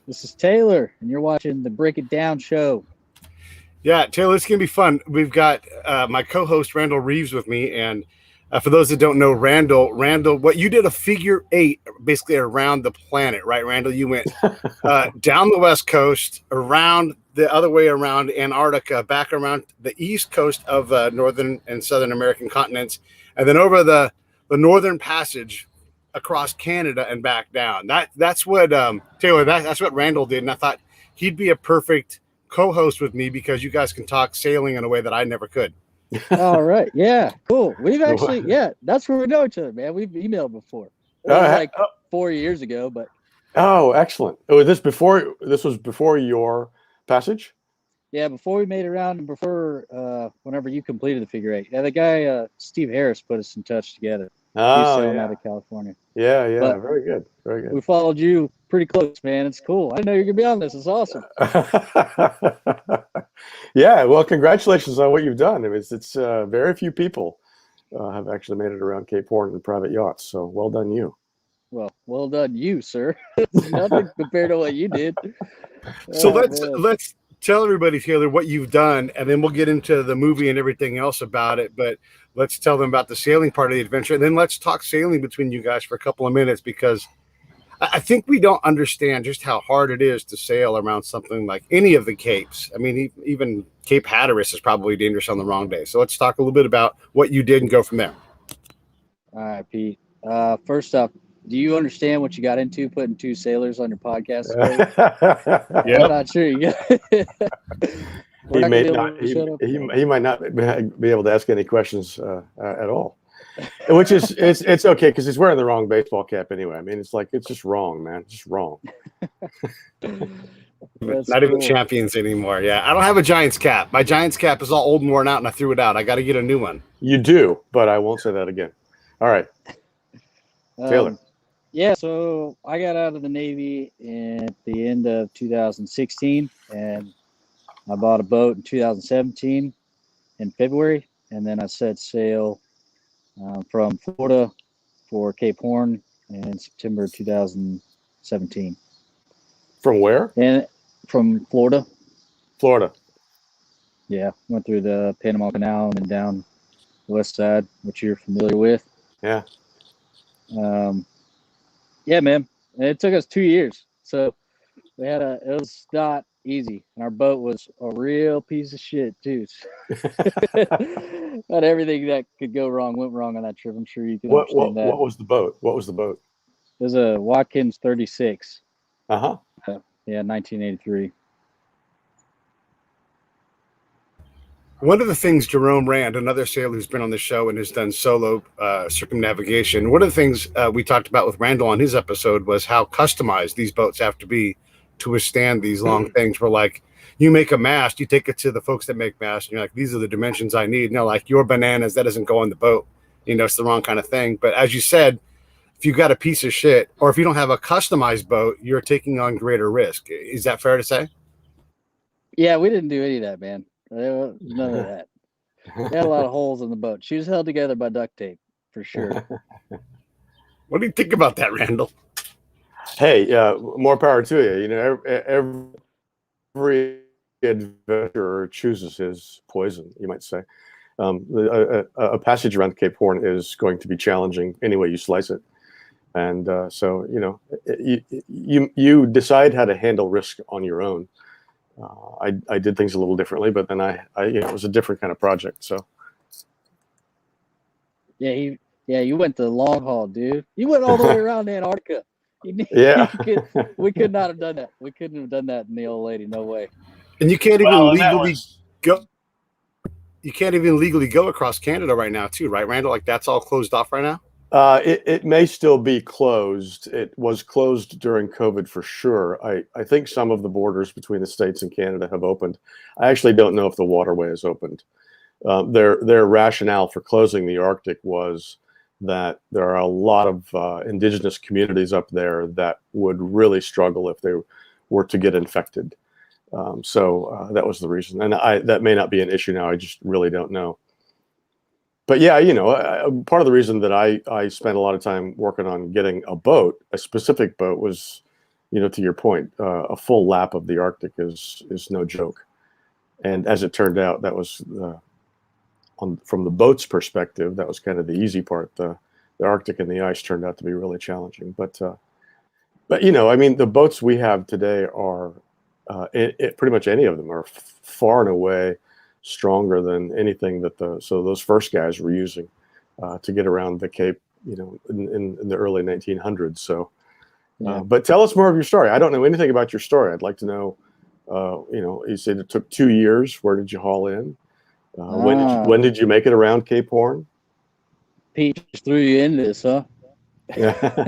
This is Taylor, and you're watching the Break It Down show. Yeah, Taylor, it's going to be fun. We've got my co-host Randall Reeves with me, and for those that don't know, Randall, what you did a figure 8 basically around the planet, right, Randall? You went down the West Coast, around the other way around Antarctica, back around the East Coast of Northern and Southern American continents, and then over the Northern Passage across Canada and back down. That's what Taylor. That's what Randall did, and I thought he'd be a perfect co-host with me because you guys can talk sailing in a way that I never could. All right, yeah, cool. We've actually, that's where we know each other, man. We've emailed before. It was like 4 years ago, but excellent. Was this was before your passage? Yeah, before we made it around and before whenever you completed the figure 8. Yeah, the guy Steve Harris put us in touch together. He's sailing out of California. Yeah, but very good. We followed you pretty close, man. It's cool. I didn't know you were gonna be on this. It's awesome. Yeah, well, congratulations on what you've done. I mean, it's very few people have actually made it around Cape Horn in private yachts. So well done, you. Well done, you, sir. It's nothing compared to what you did. So let's tell everybody, Taylor, what you've done, and then we'll get into the movie and everything else about it. But let's tell them about the sailing part of the adventure, and then let's talk sailing between you guys for a couple of minutes, because I think we don't understand just how hard it is to sail around something like any of the capes. I mean, even Cape Hatteras is probably dangerous on the wrong day. So let's talk a little bit about what you did and go from there. All right, Pete. First up, do you understand what you got into putting 2 sailors on your podcast? Yeah, I'm not sure. He might not be able to ask any questions at all. Which is it's okay because he's wearing the wrong baseball cap anyway. I mean, it's just wrong, man. Just wrong. Not even champions anymore. Yeah, I don't have a Giants cap. My Giants cap is all old and worn out, and I threw it out. I got to get a new one. You do, but I won't say that again. All right, Taylor. Yeah, so I got out of the Navy at the end of 2016, and I bought a boat in 2017 in February, and then I set sail from Florida for Cape Horn in September 2017. From where? And from Florida. Florida. Yeah, went through the Panama Canal and then down the west side, which you're familiar with. Yeah. Yeah, man. And it took us 2 years. So it was not easy. And our boat was a real piece of shit, too. Not everything that could go wrong went wrong on that trip. I'm sure you can understand that. What was the boat? It was a Watkins 36. Uh-huh. Yeah, 1983. One of the things Jerome Rand, another sailor who's been on the show and has done solo circumnavigation, one of the things we talked about with Randall on his episode was how customized these boats have to be to withstand these long things. Where like you make a mast, you take it to the folks that make masts, and you're like, these are the dimensions I need. And they're like, your bananas, that doesn't go on the boat. It's the wrong kind of thing. But as you said, if you've got a piece of shit, or if you don't have a customized boat, you're taking on greater risk. Is that fair to say? Yeah, we didn't do any of that, man. None of that. We had a lot of holes in the boat. She was held together by duct tape, for sure. What do you think about that, Randall? Hey, more power to you. Every adventurer chooses his poison, you might say. A passage around Cape Horn is going to be challenging any way you slice it. And so, you decide how to handle risk on your own. I did things a little differently, but then it was a different kind of project. So, you went the long haul, dude. You went all the way around Antarctica. Yeah, we could not have done that. We couldn't have done that in the old lady. No way. And you can't even legally go. You can't even legally go across Canada right now, too, right, Randall? Like that's all closed off right now. It may still be closed. It was closed during COVID for sure. I think some of the borders between the States and Canada have opened. I actually don't know if the waterway has opened. Their rationale for closing the Arctic was that there are a lot of indigenous communities up there that would really struggle if they were to get infected. So that was the reason. And that may not be an issue now. I just really don't know. but yeah, you know, part of the reason that I spent a lot of time working on getting a boat, a specific boat, was, you know, to your point, a full lap of the Arctic is no joke. And as it turned out, that was from the boat's perspective, that was kind of the easy part. The Arctic and the ice turned out to be really challenging. But you know, I mean, the boats we have today are pretty much any of them are far and away stronger than anything that those first guys were using to get around the Cape, you know, in the early 1900s. So, but tell us more of your story. I don't know anything about your story. I'd like to know. You know, you said it took 2 years. Where did you haul in? When did you make it around Cape Horn? Pete just threw you into this, huh? Yeah.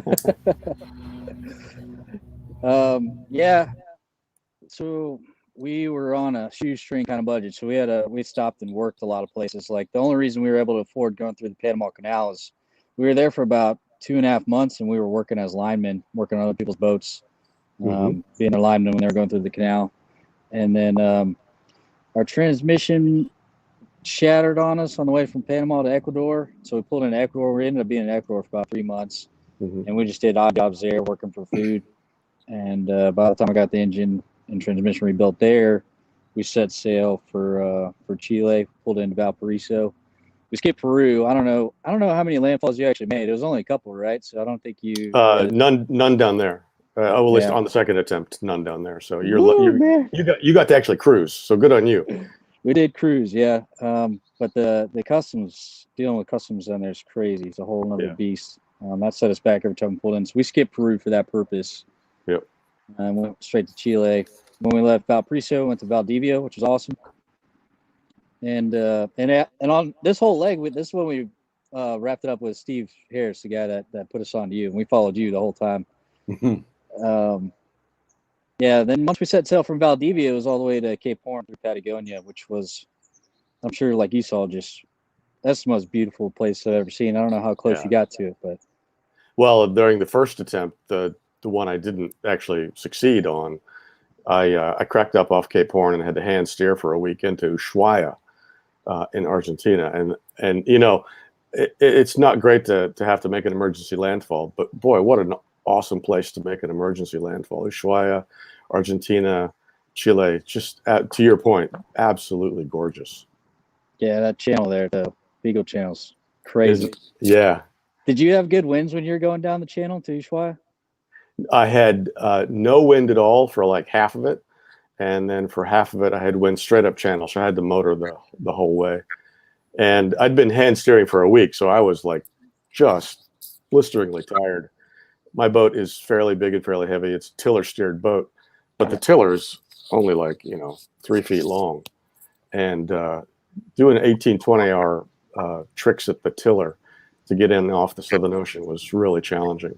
Yeah. So we were on a shoestring kind of budget. So we stopped and worked a lot of places. Like the only reason we were able to afford going through the Panama Canal is we were there for about 2.5 months, and we were working as linemen, working on other people's boats, being a lineman when they were going through the canal. And then our transmission shattered on us on the way from Panama to Ecuador. So we pulled into Ecuador. We ended up being in Ecuador for about 3 months. And we just did odd jobs there, working for food. And by the time I got the engine and transmission rebuilt there, we set sail for Chile, pulled into Valparaiso. We skipped Peru. I don't know how many landfalls you actually made. It was only a couple, right? So I don't think you none down there. At least on the second attempt, none down there. So you got to actually cruise. So good on you. We did cruise, yeah. But the customs, dealing with customs down there is crazy. It's a whole other beast. That set us back every time we pulled in. So we skipped Peru for that purpose. Yep. And went straight to Chile. When we left Valparaiso, went to Valdivia, which was awesome. And on this whole leg, this is when we wrapped it up with Steve Harris, the guy that put us on to you, and we followed you the whole time. Then once we set sail from Valdivia, it was all the way to Cape Horn through Patagonia, which was, I'm sure, like you saw, that's the most beautiful place I've ever seen. I don't know how close you got to it, but during the first attempt, the one I didn't actually succeed on, I cracked up off Cape Horn and had to hand steer for a week into Ushuaia in Argentina, and you know, it's not great to have to make an emergency landfall, but boy, what an awesome place to make an emergency landfall. Ushuaia, Argentina, Chile, just to your point, absolutely gorgeous. Yeah, that channel there, the Beagle Channel's crazy. Yeah. Did you have good winds when you were going down the channel to Ushuaia? I had no wind at all for like half of it, and then for half of it, I had wind straight up channel, so I had to motor the whole way. And I'd been hand steering for a week, so I was like just blisteringly tired. My boat is fairly big and fairly heavy. It's a tiller steered boat, but the tiller is only like, 3 feet long, and doing 18, 20-hour tricks at the tiller to get in off the Southern Ocean was really challenging.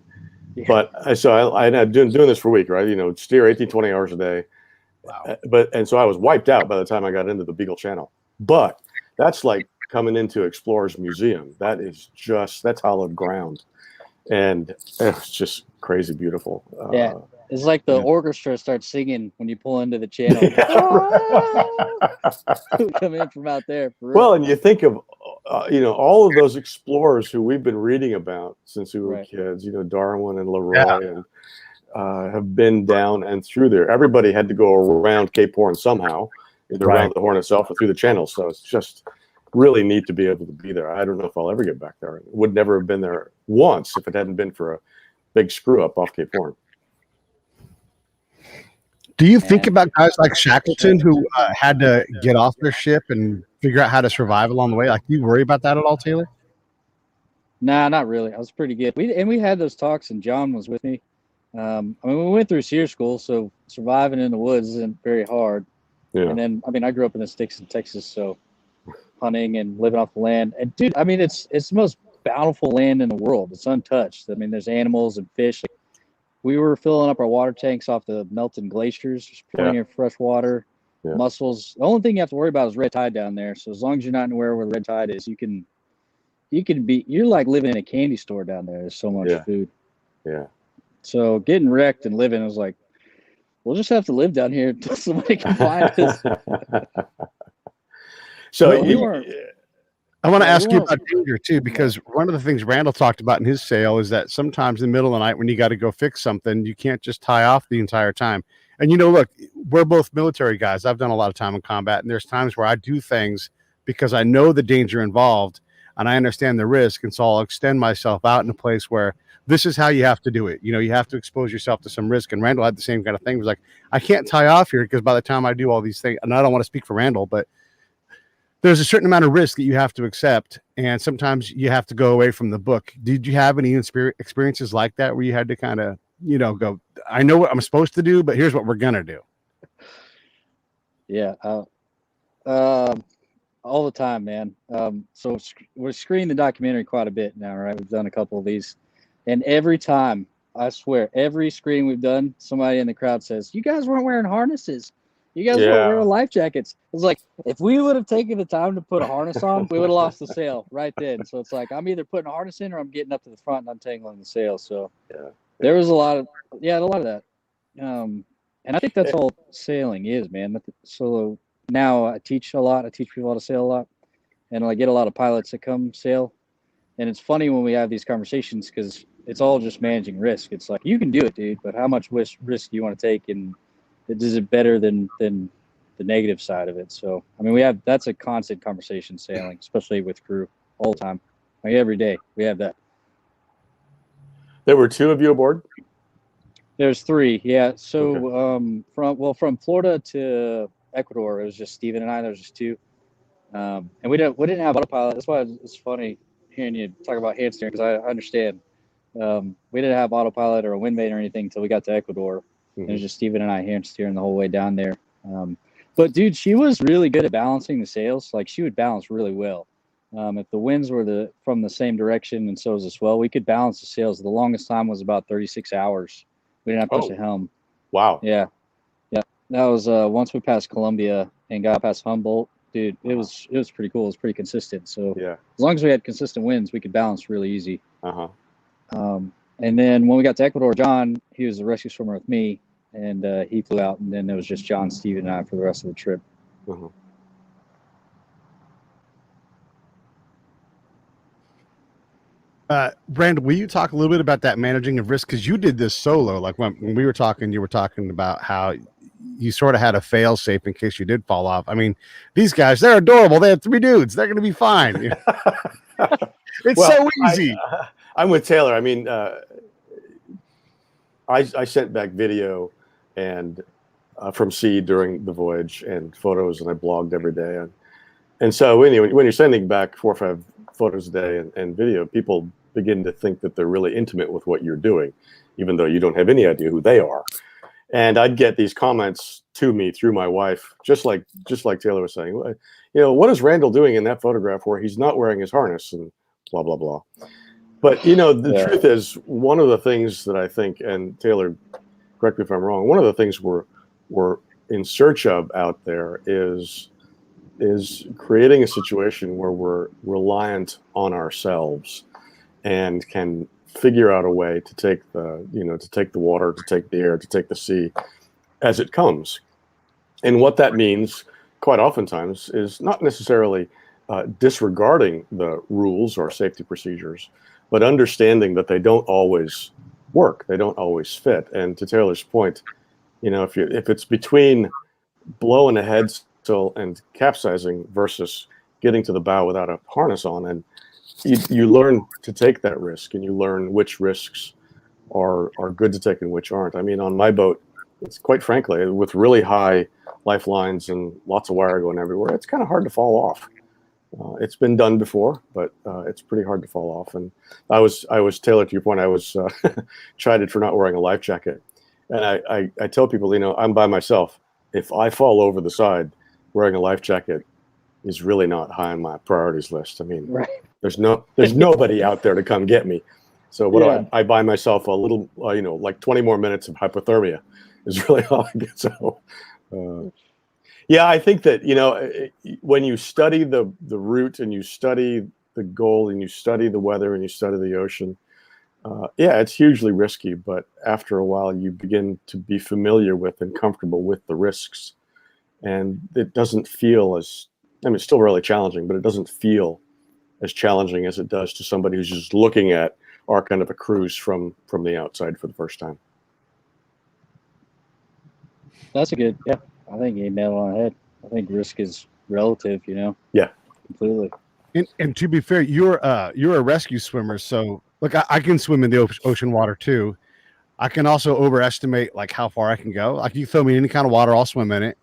Yeah. But so I had doing this for a week, right? Steer 18, 20 hours a day. Wow. And so I was wiped out by the time I got into the Beagle Channel. But that's like coming into Explorers Museum. That's hallowed ground. And it's just crazy beautiful. Yeah. It's like the orchestra starts singing when you pull into the channel. Come in from out there. For real. Well, and you think of, all of those explorers who we've been reading about since we were kids, Darwin and Leroy, and have been down and through there. Everybody had to go around Cape Horn somehow, either around the Horn itself or through the channel. So it's just really neat to be able to be there. I don't know if I'll ever get back there. Would never have been there once if it hadn't been for a big screw up off Cape Horn. Do you think about guys like Shackleton who had to get off their ship and figure out how to survive along the way? Like, do you worry about that at all, Taylor? Nah, not really. I was pretty good. We had those talks, and John was with me. We went through SEER school, so surviving in the woods isn't very hard. Yeah. And then, I grew up in the sticks in Texas, so hunting and living off the land. And dude, it's the most bountiful land in the world. It's untouched. There's animals and fish. We were filling up our water tanks off the melting glaciers. There's plenty of fresh water, mussels. The only thing you have to worry about is red tide down there. So as long as you're not anywhere where the red tide is, you're like living in a candy store down there. There's so much food. Yeah. So getting wrecked and living, I was like, we'll just have to live down here until somebody can find us. So I want to Yeah, ask you about danger too, because one of the things Randall talked about in his sale is that sometimes in the middle of the night when you got to go fix something, you can't just tie off the entire time. And look, we're both military guys. I've done a lot of time in combat, and there's times where I do things because I know the danger involved and I understand the risk, and so I'll extend myself out in a place where this is how you have to do it. You have to expose yourself to some risk. And Randall had the same kind of thing. He was like, I can't tie off here because by the time I do all these things, and I don't want to speak for Randall, but there's a certain amount of risk that you have to accept, and sometimes you have to go away from the book. Did you have any experiences like that where you had to kind of, go, I know what I'm supposed to do, but here's what we're gonna do? Yeah, all the time, man. So we're screening the documentary quite a bit now, right? We've done a couple of these, and every time, I swear, every screening we've done, somebody in the crowd says, "You guys weren't wearing harnesses. You guys weren't wearing life jackets." It's like, if we would have taken the time to put a harness on, we would have lost the sale right then. So it's like, I'm either putting a harness in or I'm getting up to the front and untangling the sail. So there was a lot of that. And I think that's all sailing is, man. So now I teach a lot. I teach people how to sail a lot, and I get a lot of pilots that come sail. And it's funny when we have these conversations because it's all just managing risk. It's like, you can do it, dude, but how much risk do you want to take? And is it better than the negative side of it? So, I mean, that's a constant conversation sailing, especially with crew all the time. Like every day we have that. There were 2 of you aboard? There's 3. Yeah. So, from Florida to Ecuador, it was just Steven and I. There was just 2. And we didn't have autopilot. That's why it's funny hearing you talk about hand steering, because I understand. We didn't have autopilot or a wind vane or anything until we got to Ecuador. It was just Steven and I hand steering the whole way down there. But dude, she was really good at balancing the sails. Like, she would balance really well. If the winds were from the same direction and so was the swell, we could balance the sails. The longest time was about 36 hours. We didn't have to touch a helm. Wow. Yeah. That was once we passed Colombia and got past Humboldt, dude. It was pretty cool. It was pretty consistent. So as long as we had consistent winds, we could balance really easy. And then when we got to Ecuador, John, he was a rescue swimmer with me, and he flew out, and then it was just John, Steven, and I for the rest of the trip. Brandon, will you talk a little bit about that managing of risk? Because you did this solo. Like when we were talking, you were talking about how you sort of had a fail safe in case you did fall off. I mean, these guys, they're adorable. They have 3 dudes. They're going to be fine. It's so easy. I'm with Taylor. I mean, I sent back video and from sea during the voyage and photos, and I blogged every day. And so anyway, when you're sending back 4 or 5 photos a day and video, people begin to think that they're really intimate with what you're doing, even though you don't have any idea who they are. And I'd get these comments to me through my wife, just like Taylor was saying, what is Randall doing in that photograph where he's not wearing his harness and blah, blah, blah. But, the truth is, one of the things that I think, and Taylor, correct me if I'm wrong, one of the things we're in search of out there is creating a situation where we're reliant on ourselves and can figure out a way to take the water, to take the air, to take the sea as it comes. And what that means quite oftentimes is not necessarily disregarding the rules or safety procedures, but understanding that they don't always work, they don't always fit. And to Taylor's point, if it's between blowing a head sail and capsizing versus getting to the bow without a harness on, and you learn to take that risk, and you learn which risks are good to take and which aren't. I mean, on my boat, it's quite frankly, with really high lifelines and lots of wire going everywhere, it's kind of hard to fall off. It's been done before, but it's pretty hard to fall off. And I was Taylor, to your point, I was chided for not wearing a life jacket. And I tell people, I'm by myself. If I fall over the side, wearing a life jacket is really not high on my priorities list. I mean, there's nobody out there to come get me. So I buy myself a little, like 20 more minutes of hypothermia is really all I get. So, I think that, when you study the route and you study the goal and you study the weather and you study the ocean, it's hugely risky. But after a while, you begin to be familiar with and comfortable with the risks. And it doesn't feel it's still really challenging, but it doesn't feel as challenging as it does to somebody who's just looking at our kind of a cruise from the outside for the first time. That's a good, yeah. I think you nailed it on the head. I think risk is relative, you know? Yeah. Completely. And to be fair, you're a rescue swimmer. So look, I can swim in the ocean water too. I can also overestimate like how far I can go. Like you throw me in any kind of water, I'll swim in it.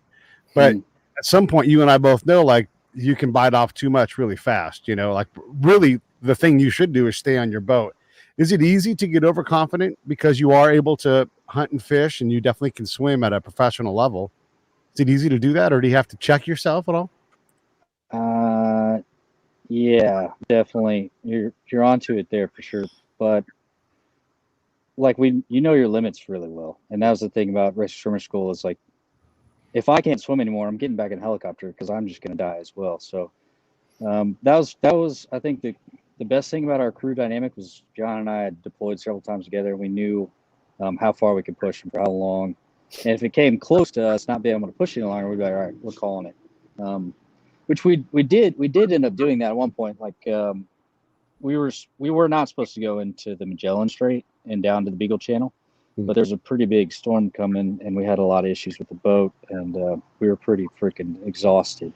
But at some point, you and I both know, like you can bite off too much really fast. You know, like really the thing you should do is stay on your boat. Is it easy to get overconfident because you are able to hunt and fish and you definitely can swim at a professional level? Is it easy to do that, or do you have to check yourself at all? Yeah, definitely. You're onto it there for sure. But like you know your limits really well. And that was the thing about rescue swimmer school is like, if I can't swim anymore, I'm getting back in a helicopter because I'm just going to die as well. So that was I think the best thing about our crew dynamic was John and I had deployed several times together. We knew how far we could push and for how long. And if it came close to us not being able to push any longer, we'd be like, all right, we're calling it. Which we did end up doing that at one point. Like we were not supposed to go into the Magellan Strait and down to the Beagle Channel, but there's a pretty big storm coming, and we had a lot of issues with the boat, and we were pretty freaking exhausted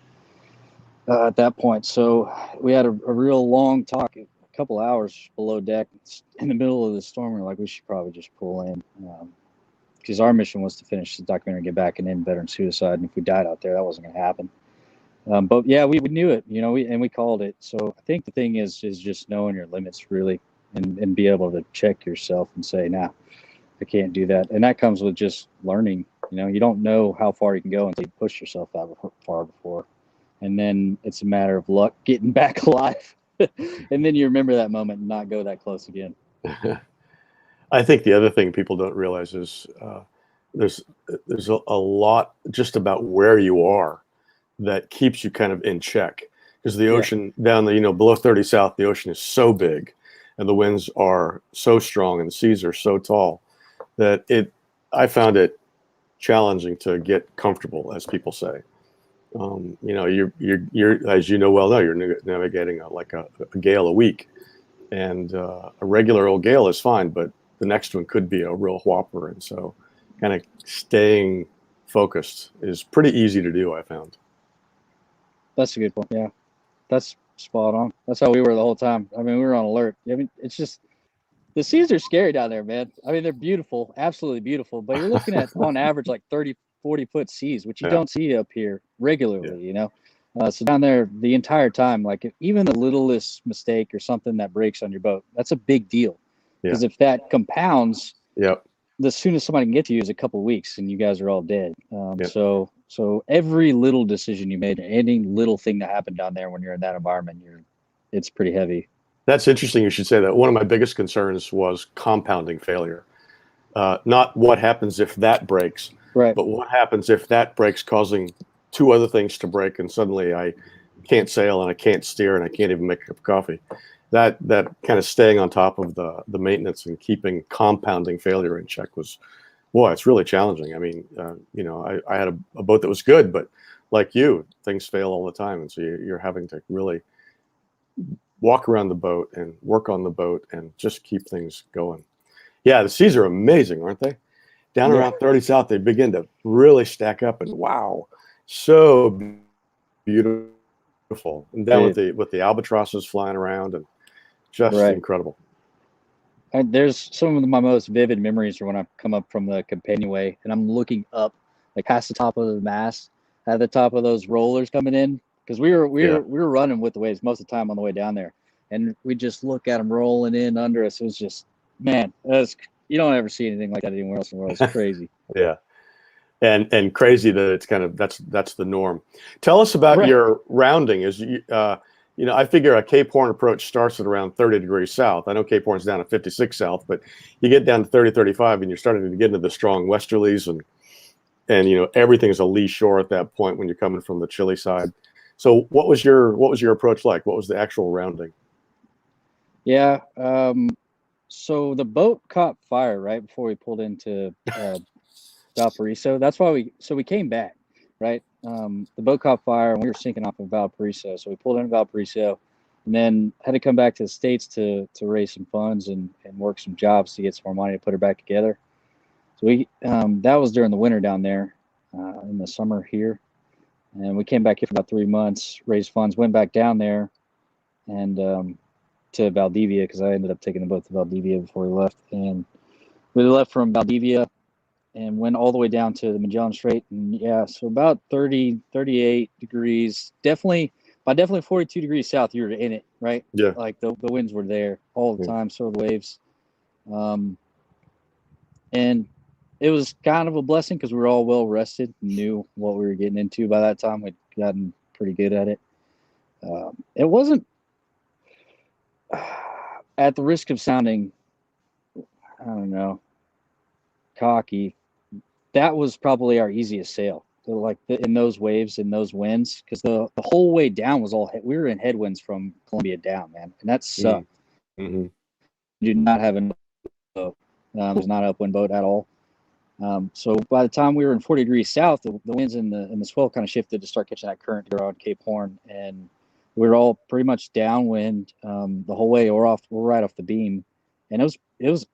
at that point. So we had a real long talk, a couple hours below deck in the middle of the storm. We're like, we should probably just pull in. Because our mission was to finish the documentary and get back and end veteran suicide. And if we died out there, that wasn't going to happen. But yeah, we knew it, you know, we called it. So I think the thing is just knowing your limits really and be able to check yourself and say, nah, I can't do that. And that comes with just learning. You know, you don't know how far you can go until you push yourself out far before. And then it's a matter of luck getting back alive. And then you remember that moment and not go that close again. I think the other thing people don't realize is there's a lot just about where you are that keeps you kind of in check, because the ocean down the, below 30 South, the ocean is so big and the winds are so strong and the seas are so tall that I found it challenging to get comfortable, as people say. You're as you know well now, you're navigating a gale a week, and a regular old gale is fine, but the next one could be a real whopper. And so kind of staying focused is pretty easy to do, I found. That's a good point. Yeah, that's spot on. That's how we were the whole time. I mean, we were on alert. I mean, it's just, the seas are scary down there, man. I mean, they're beautiful, absolutely beautiful, but you're looking at on average like 30, 40-foot seas, which you don't see up here regularly, you know? So down there the entire time, like even the littlest mistake or something that breaks on your boat, that's a big deal. Because if that compounds, the soonest somebody can get to you is a couple of weeks and you guys are all dead. So every little decision you made, any little thing that happened down there when you're in that environment, it's pretty heavy. That's interesting you should say that. One of my biggest concerns was compounding failure. Not what happens if that breaks, but what happens if that breaks, causing two other things to break, and suddenly I can't sail and I can't steer and I can't even make a cup of coffee. That kind of staying on top of the maintenance and keeping compounding failure in check was, boy, it's really challenging. I mean, I had a boat that was good, but like you, things fail all the time. And so you're having to really walk around the boat and work on the boat and just keep things going. Yeah, the seas are amazing, aren't they? Down around 30 South, they begin to really stack up, and wow, so beautiful. And down with the albatrosses flying around, and just incredible. And there's some of my most vivid memories are when I come up from the companionway and I'm looking up, like past the top of the mast, at the top of those rollers coming in, because we were running with the waves most of the time on the way down there, and we just look at them rolling in under us. It was just, man, you don't ever see anything like that anywhere else in the world. It's crazy. And crazy that it's kind of that's the norm. Tell us about your rounding. I figure a Cape Horn approach starts at around 30 degrees south. I know Cape Horn's down at 56 south, but you get down to 30, 35, and you're starting to get into the strong westerlies, and everything is a lee shore at that point when you're coming from the Chile side. So what was your approach like? What was the actual rounding? Yeah. So the boat caught fire right before we pulled into Valparaiso. That's why we came back, right? The boat caught fire and we were sinking off of Valparaiso. So we pulled into Valparaiso. and then had to come back to the States to raise some funds and work some jobs to get some more money to put her back together. So we that was during the winter down there, in the summer here, and we came back here for about 3 months, raised funds, went back down there, and to Valdivia, because I ended up taking the boat to Valdivia before we left, and we left from Valdivia and went all the way down to the Magellan Strait, and yeah, so about 30, 38 degrees, definitely 42 degrees south, you were in it, right? Yeah. Like the winds were there all the time, so were the waves. And it was kind of a blessing because we were all well rested, knew what we were getting into by that time. We'd gotten pretty good at it. It wasn't, at the risk of sounding, I don't know, cocky, that was probably our easiest sail. So like in those waves, in those winds, because the whole way down was we were in headwinds from Columbia down, man, and that sucked. Mm-hmm. Did not have a boat. There's not an upwind boat at all. So by the time we were in 40 degrees south, the winds and the swell kind of shifted to start catching that current around Cape Horn, and we were all pretty much downwind the whole way. We're right off the beam, and it was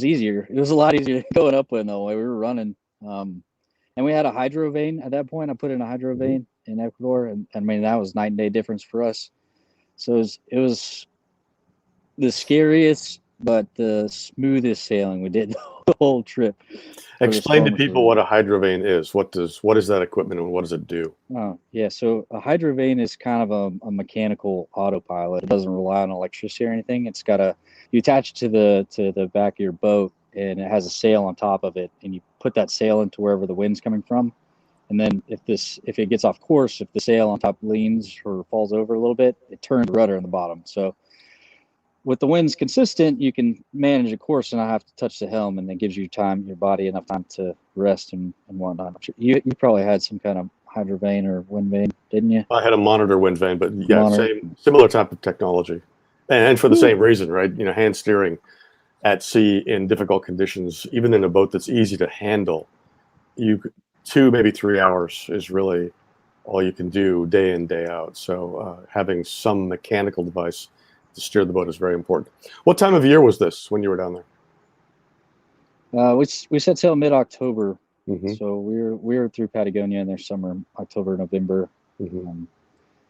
easier. It was a lot easier going upwind the way we were running. And we had a hydro vane at that point. I put in a hydro vane in Ecuador, and I mean that was night and day difference for us. So it was the scariest but the smoothest sailing we did the whole trip. Explain to people what a hydrovane is. What is that equipment and what does it do? Oh, yeah. So a hydrovane is kind of a mechanical autopilot. It doesn't rely on electricity or anything. It's got you attach it to the back of your boat, and it has a sail on top of it, and you put that sail into wherever the wind's coming from. And then if it gets off course, if the sail on top leans or falls over a little bit, it turns the rudder in the bottom. So with the winds consistent, you can manage a course and not have to touch the helm, and it gives your body enough time to rest and whatnot. I'm sure you probably had some kind of hydrovane or wind vane, didn't you? I had a monitor wind vane, but yeah, similar type of technology, and for the same reason, right? You know, hand steering at sea in difficult conditions, even in a boat that's easy to handle, 2 maybe 3 hours is really all you can do day in, day out. So having some mechanical device to steer the boat is very important. What time of year was this when you were down there? We set sail mid-October, so we were through Patagonia in their summer, October, November, and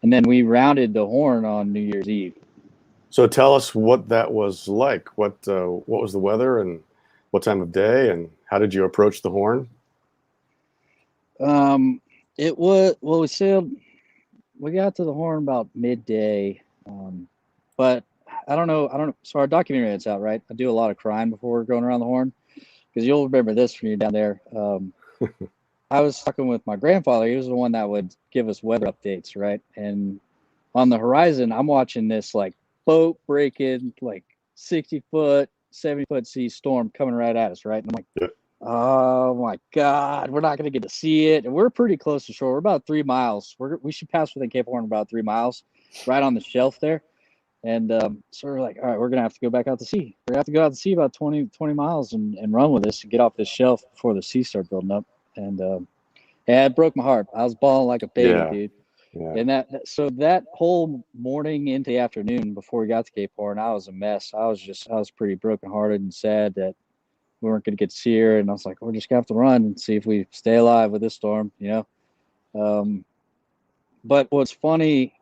then we rounded the Horn on New Year's Eve. So tell us what that was like. What was the weather and what time of day, and how did you approach the Horn? We got to the Horn about midday, but I don't know. So our documentary that's out, right? I do a lot of crying before we're going around the Horn, because you'll remember this when you're down there. I was talking with my grandfather. He was the one that would give us weather updates, right? And on the horizon, I'm watching this like boat breaking, like 60-foot, 70-foot sea storm coming right at us, right? And I'm like, oh my God, we're not going to get to see it. And we're pretty close to shore. We're about 3 miles. We should pass within Cape Horn about 3 miles, right on the shelf there. And so we're like, all right, we're going to have to go back out to sea. We're going to have to go out to sea about 20 miles and run with this to get off this shelf before the sea started building up. And yeah, it broke my heart. I was bawling like a baby, dude. Yeah. And so that whole morning into the afternoon before we got to Cape Horn, I was a mess. I was pretty brokenhearted and sad that we weren't going to get to see her. And I was like, we're just going to have to run and see if we stay alive with this storm, you know? But what's funny,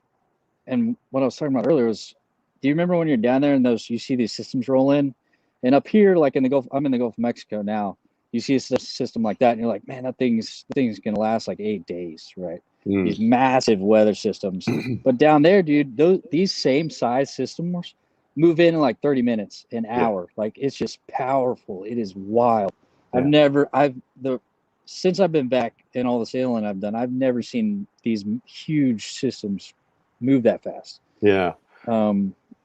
and what I was talking about earlier was, do you remember when you're down there and you see these systems roll in? And up here, like in the Gulf, I'm in the Gulf of Mexico now, you see a system like that and you're like, man, that thing's going to last like 8 days, right? These massive weather systems. But down there, dude, these same size systems move in like 30 minutes, an hour. Like, it's just powerful. It is wild. Since I've been back in all the sailing I've done, I've never seen these huge systems move that fast. Yeah.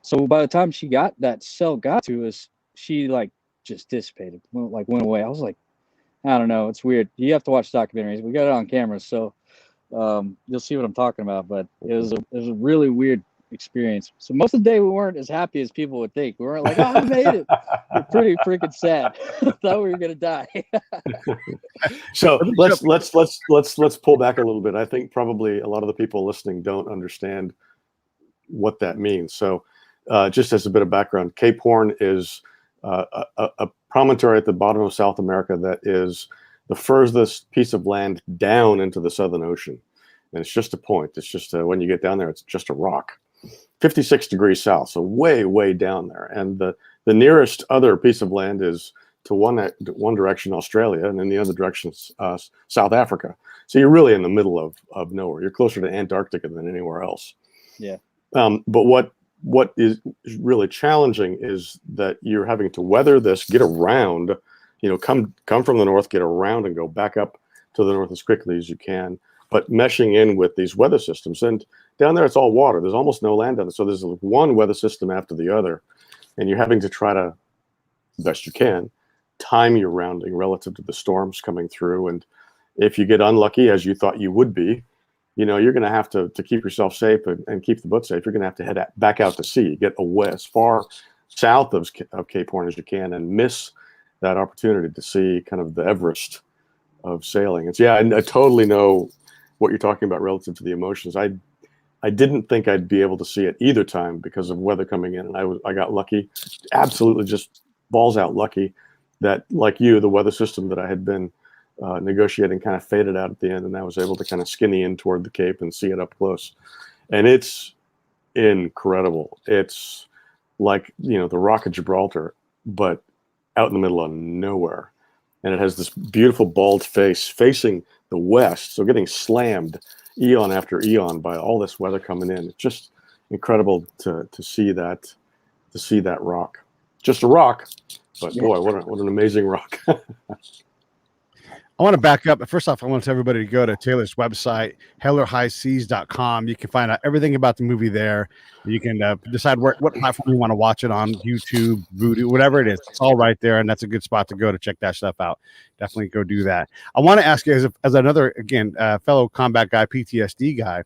So by the time that cell got to us, she like just dissipated, went away. I was like, I don't know. It's weird. You have to watch documentaries. We got it on camera, so you'll see what I'm talking about. But it was a really weird experience. So most of the day we weren't as happy as people would think. We weren't like, oh, we made it. We're pretty freaking sad. Thought we were gonna die. So let's pull back a little bit. I think probably a lot of the people listening don't understand what that means. So just as a bit of background, Cape Horn is a promontory at the bottom of South America that is the furthest piece of land down into the Southern Ocean. And it's just a point. It's just when you get down there, it's just a rock. 56 degrees south, so way, way down there. And the nearest other piece of land is to one direction, Australia, and in the other direction, South Africa. So you're really in the middle of nowhere. You're closer to Antarctica than anywhere else. Yeah. But what is really challenging is that you're having to weather this, get around, come from the north, get around and go back up to the north as quickly as you can, but meshing in with these weather systems. And down there, it's all water. There's almost no land down there. So there's one weather system after the other, and you're having to try to, best you can, time your rounding relative to the storms coming through. And if you get unlucky, as you thought you would be, you're going to have to keep yourself safe and keep the boat safe. You're going to have to head back out to sea, get away as far south of Cape Horn as you can, and miss that opportunity to see kind of the Everest of sailing. And so, yeah, I totally know what you're talking about relative to the emotions. I didn't think I'd be able to see it either time because of weather coming in, and I got lucky, absolutely just balls out lucky that, like you, the weather system that I had been negotiating kind of faded out at the end, and I was able to kind of skinny in toward the Cape and see it up close. And it's incredible. It's like, the Rock of Gibraltar, but out in the middle of nowhere. And it has this beautiful bald face facing the west, so getting slammed eon after eon by all this weather coming in. It's just incredible to see that rock. Just a rock, but boy, what an amazing rock. I want to back up. But first off, I want to tell everybody to go to Taylor's website, hellerhighseas.com. You can find out everything about the movie there. You can decide what platform you want to watch it on, YouTube, Vudu, whatever it is. It's all right there, and that's a good spot to go to check that stuff out. Definitely go do that. I want to ask you, as another, again, fellow combat guy, PTSD guy,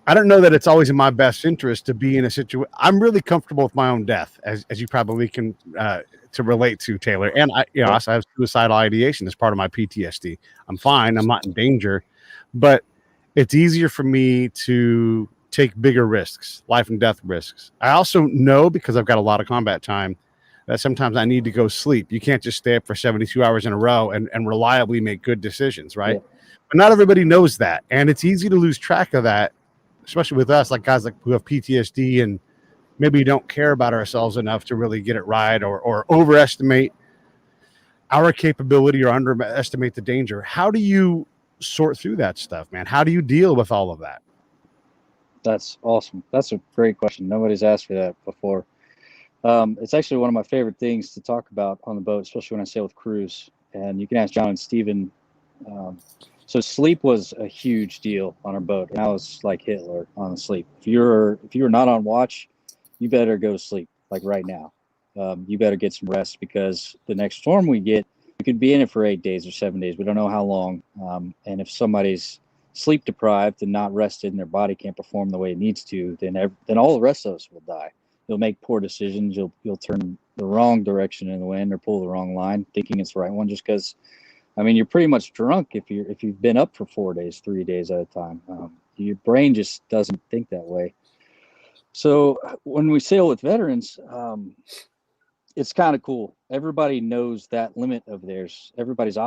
I don't know that it's always in my best interest to be in a situation. I'm really comfortable with my own death, as you probably can to relate to, Taylor. And I have suicidal ideation as part of my PTSD. I'm fine. I'm not in danger, but it's easier for me to take bigger risks, life and death risks. I also know, because I've got a lot of combat time, that sometimes I need to go sleep. You can't just stay up for 72 hours in a row and reliably make good decisions, right? Yeah. But not everybody knows that. And it's easy to lose track of that, especially with us, like guys who have PTSD and maybe don't care about ourselves enough to really get it right, or overestimate our capability or underestimate the danger. How do you sort through that stuff, man? How do you deal with all of that? That's awesome. That's a great question. Nobody's asked me that before. It's actually one of my favorite things to talk about on the boat, especially when I sail with crews. And you can ask John and Steven. So sleep was a huge deal on our boat, and I was like Hitler on the sleep. If you're not on watch, you better go to sleep, like right now. You better get some rest, because the next storm we get, we could be in it for 8 days or 7 days. We don't know how long. And if somebody's sleep deprived and not rested, and their body can't perform the way it needs to, then all the rest of us will die. You'll make poor decisions. You'll turn the wrong direction in the wind or pull the wrong line, thinking it's the right one, just because. I mean, you're pretty much drunk if you've been up for 4 days, 3 days at a time. Your brain just doesn't think that way. So when we sail with veterans, it's kind of cool. Everybody knows that limit of theirs. Everybody's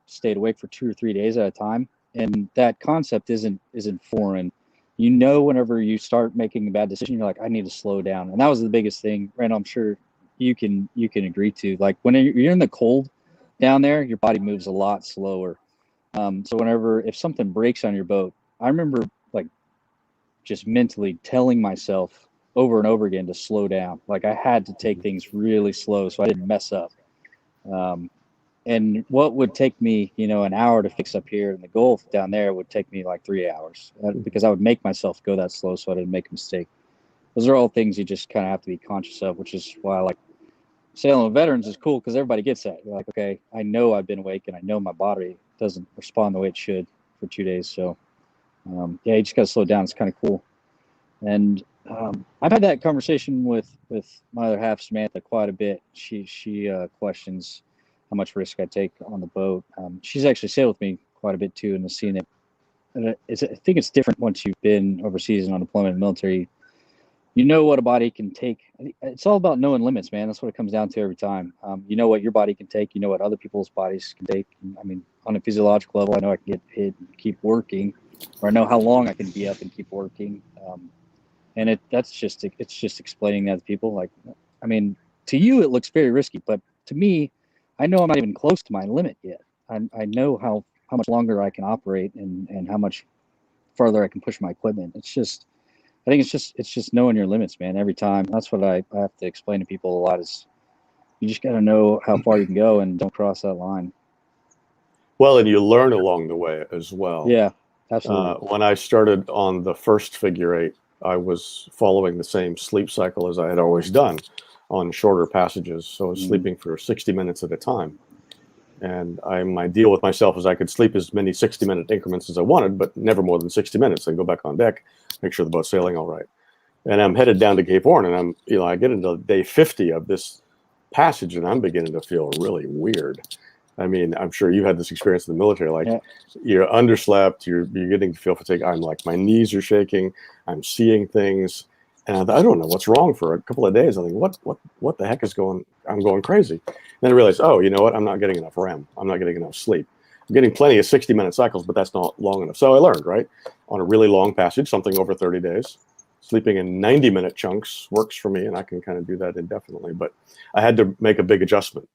stayed awake for 2 or 3 days at a time, and that concept isn't foreign. Whenever you start making a bad decision, you're like, I need to slow down. And that was the biggest thing, Randall. I'm sure you can agree to. Like when you're in the cold down there, your body moves a lot slower. So if something breaks on your boat, I remember like just mentally telling myself over and over again to slow down. Like I had to take things really slow so I didn't mess up. And what would take me, an hour to fix up here in the Gulf, down there would take me like 3 hours, because I would make myself go that slow so I didn't make a mistake. Those are all things you just kind of have to be conscious of, which is why I like sailing with veterans is cool, because everybody gets that. You're like, okay, I know I've been awake and I know my body doesn't respond the way it should for 2 days. So, you just got to slow down. It's kind of cool. And I've had that conversation with my other half, Samantha, quite a bit. She questions how much risk I take on the boat. She's actually sailed with me quite a bit too, and has seen it I think it's different once you've been overseas and on deployment in the military. You know what a body can take. It's all about knowing limits, man. That's what it comes down to every time. You know what your body can take. You know what other people's bodies can take. I mean, on a physiological level, I know I can get hit and keep working, or I know how long I can be up and keep working. And it's just explaining that to people. Like, I mean, to you it looks very risky, but to me, I know I'm not even close to my limit yet. I know how much longer I can operate and how much farther I can push my equipment. I think it's just knowing your limits, man. Every time. That's what I have to explain to people a lot is you just got to know how far you can go and don't cross that line. Well, and you learn along the way as well. Yeah, absolutely. When I started on the first figure 8, I was following the same sleep cycle as I had always done on shorter passages. So I was sleeping for 60 minutes at a time. And my deal with myself is I could sleep as many 60-minute increments as I wanted, but never more than 60 minutes. Then go back on deck, make sure the boat's sailing all right. And I'm headed down to Cape Horn, and I get into day 50 of this passage, and I'm beginning to feel really weird. I mean, I'm sure you had this experience in the military. Like, you're underslept, you're getting to feel fatigue. I'm like, my knees are shaking. I'm seeing things, and I don't know what's wrong for a couple of days. I'm like, what the heck is going? I'm going crazy. And then I realized, oh, you know what? I'm not getting enough REM. I'm not getting enough sleep. I'm getting plenty of 60-minute cycles, but that's not long enough. So I learned, right, on a really long passage, something over 30 days, sleeping in 90-minute chunks works for me, and I can kind of do that indefinitely. But I had to make a big adjustment.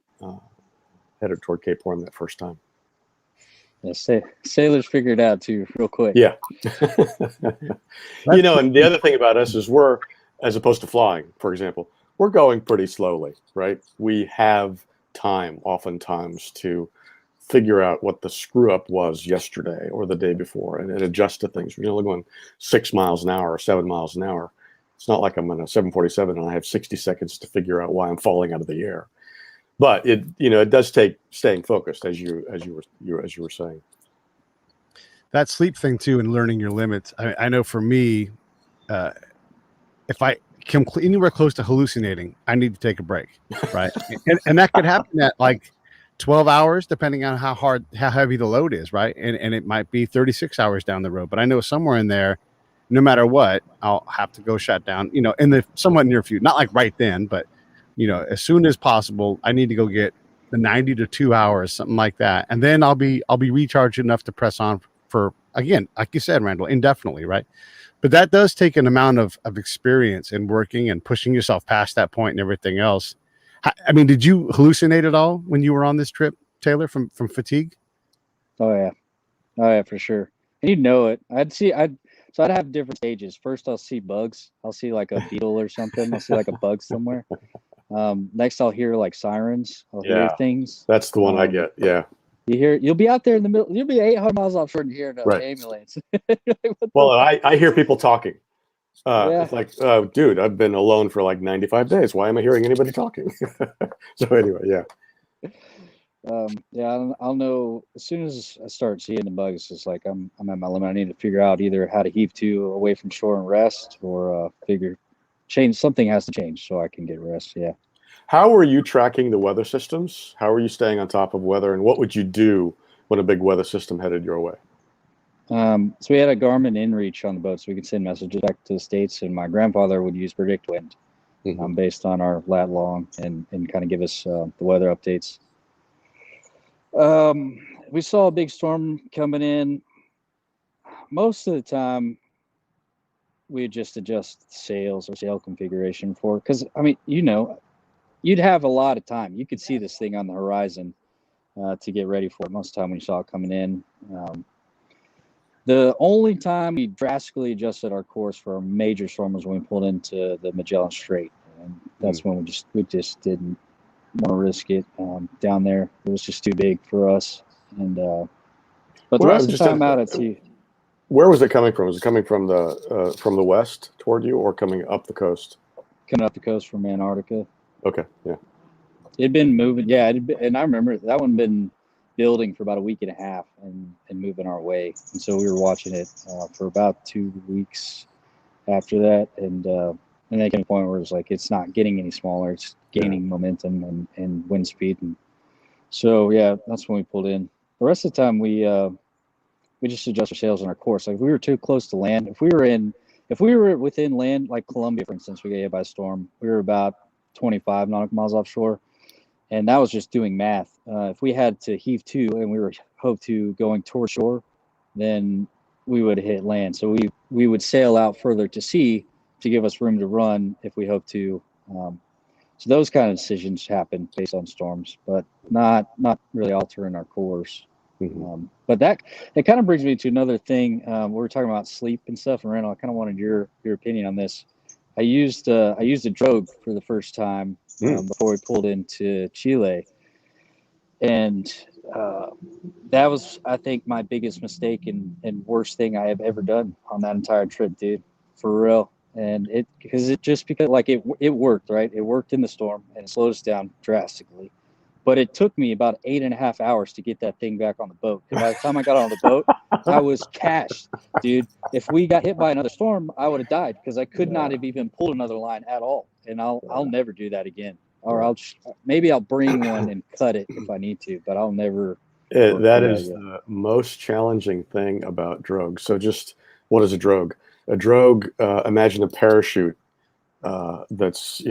Headed toward Cape Horn that first time. Yeah, sailors figure it out too, real quick. Yeah. You know, and the other thing about us is we're, as opposed to flying, for example, we're going pretty slowly, right? We have time oftentimes to figure out what the screw up was yesterday or the day before and adjust to things. We're only going 6 miles an hour or 7 miles an hour. It's not like I'm on a 747 and I have 60 seconds to figure out why I'm falling out of the air. But it does take staying focused, as you were saying. That sleep thing too, and learning your limits. I know for me, if I come anywhere close to hallucinating, I need to take a break, right? and that could happen at like 12 hours, depending on how heavy the load is, right? And it might be 36 hours down the road. But I know somewhere in there, no matter what, I'll have to go shut down. In the somewhat near future, not like right then, but as soon as possible, I need to go get the 90 to 2 hours, something like that. And then I'll be recharged enough to press on for, again, like you said, Randall, indefinitely, right? But that does take an amount of experience in working and pushing yourself past that point and everything else. I mean, did you hallucinate at all when you were on this trip, Taylor, from fatigue? Oh yeah, for sure. And you'd know it. I'd have different stages. First, I'll see bugs. I'll see like a beetle or something. I'll see like a bug somewhere. Next, I'll hear like sirens. I'll hear things. That's the one I get. Yeah. You'll be out there in the middle. You'll be 800 miles offshore and hear an ambulance. Well, I hear people talking. It's like, oh, dude, I've been alone for like 95 days. Why am I hearing anybody talking? So anyway, yeah. I'll know as soon as I start seeing the bugs. It's like I'm at my limit. I need to figure out either how to heave to away from shore and rest, or change. Something has to change so I can get rest. Yeah. How are you tracking the weather systems? How are you staying on top of weather? And what would you do when a big weather system headed your way? So we had a Garmin inReach on the boat, so we could send messages back to the States. And my grandfather would use Predict Wind based on our lat long and kind of give us the weather updates. We saw a big storm coming in. Most of the time, we just adjust sails or sail configuration because I mean, you'd have a lot of time. You could see this thing on the horizon to get ready for it. Most of the time when you saw it coming in. The only time we drastically adjusted our course for a major storm was when we pulled into the Magellan Strait, and that's when we just didn't want to risk it down there. It was just too big for us. And but the rest of the time out at sea. Where was it coming from? Was it coming from the west toward you, or coming up the coast? Coming up the coast from Antarctica. Okay, yeah. It'd been moving, and I remember that one been building for about a week and a half and moving our way. And so we were watching it for about 2 weeks after that, and then came a point where it was like it's not getting any smaller; it's gaining momentum and wind speed, and so that's when we pulled in. The rest of the time we we just adjust our sails on our course. Like if we were too close to land, if we were within land, like Colombia, for instance, we got hit by a storm. We were about 25 nautical miles offshore, and that was just doing math. If we had to heave to and we were hove to going toward shore, then we would hit land. So we would sail out further to sea to give us room to run if we hope to. So those kind of decisions happen based on storms, but not really altering our course. But that kind of brings me to another thing. We were talking about sleep and stuff, and Randall, I kind of wanted your opinion on this. I used a drogue for the first time before we pulled into Chile, and that was, I think, my biggest mistake and worst thing I have ever done on that entire trip, dude, for real. And because like it worked, right? It worked in the storm and it slowed us down drastically. But it took me about 8.5 hours to get that thing back on the boat. And by the time I got on the boat, I was cashed, dude. If we got hit by another storm, I would have died because I could not have even pulled another line at all. And I'll never do that again. Or maybe I'll bring one and cut it if I need to, but I'll never. That is the most challenging thing about drogues. So just what is a drogue? A drogue, imagine a parachute that's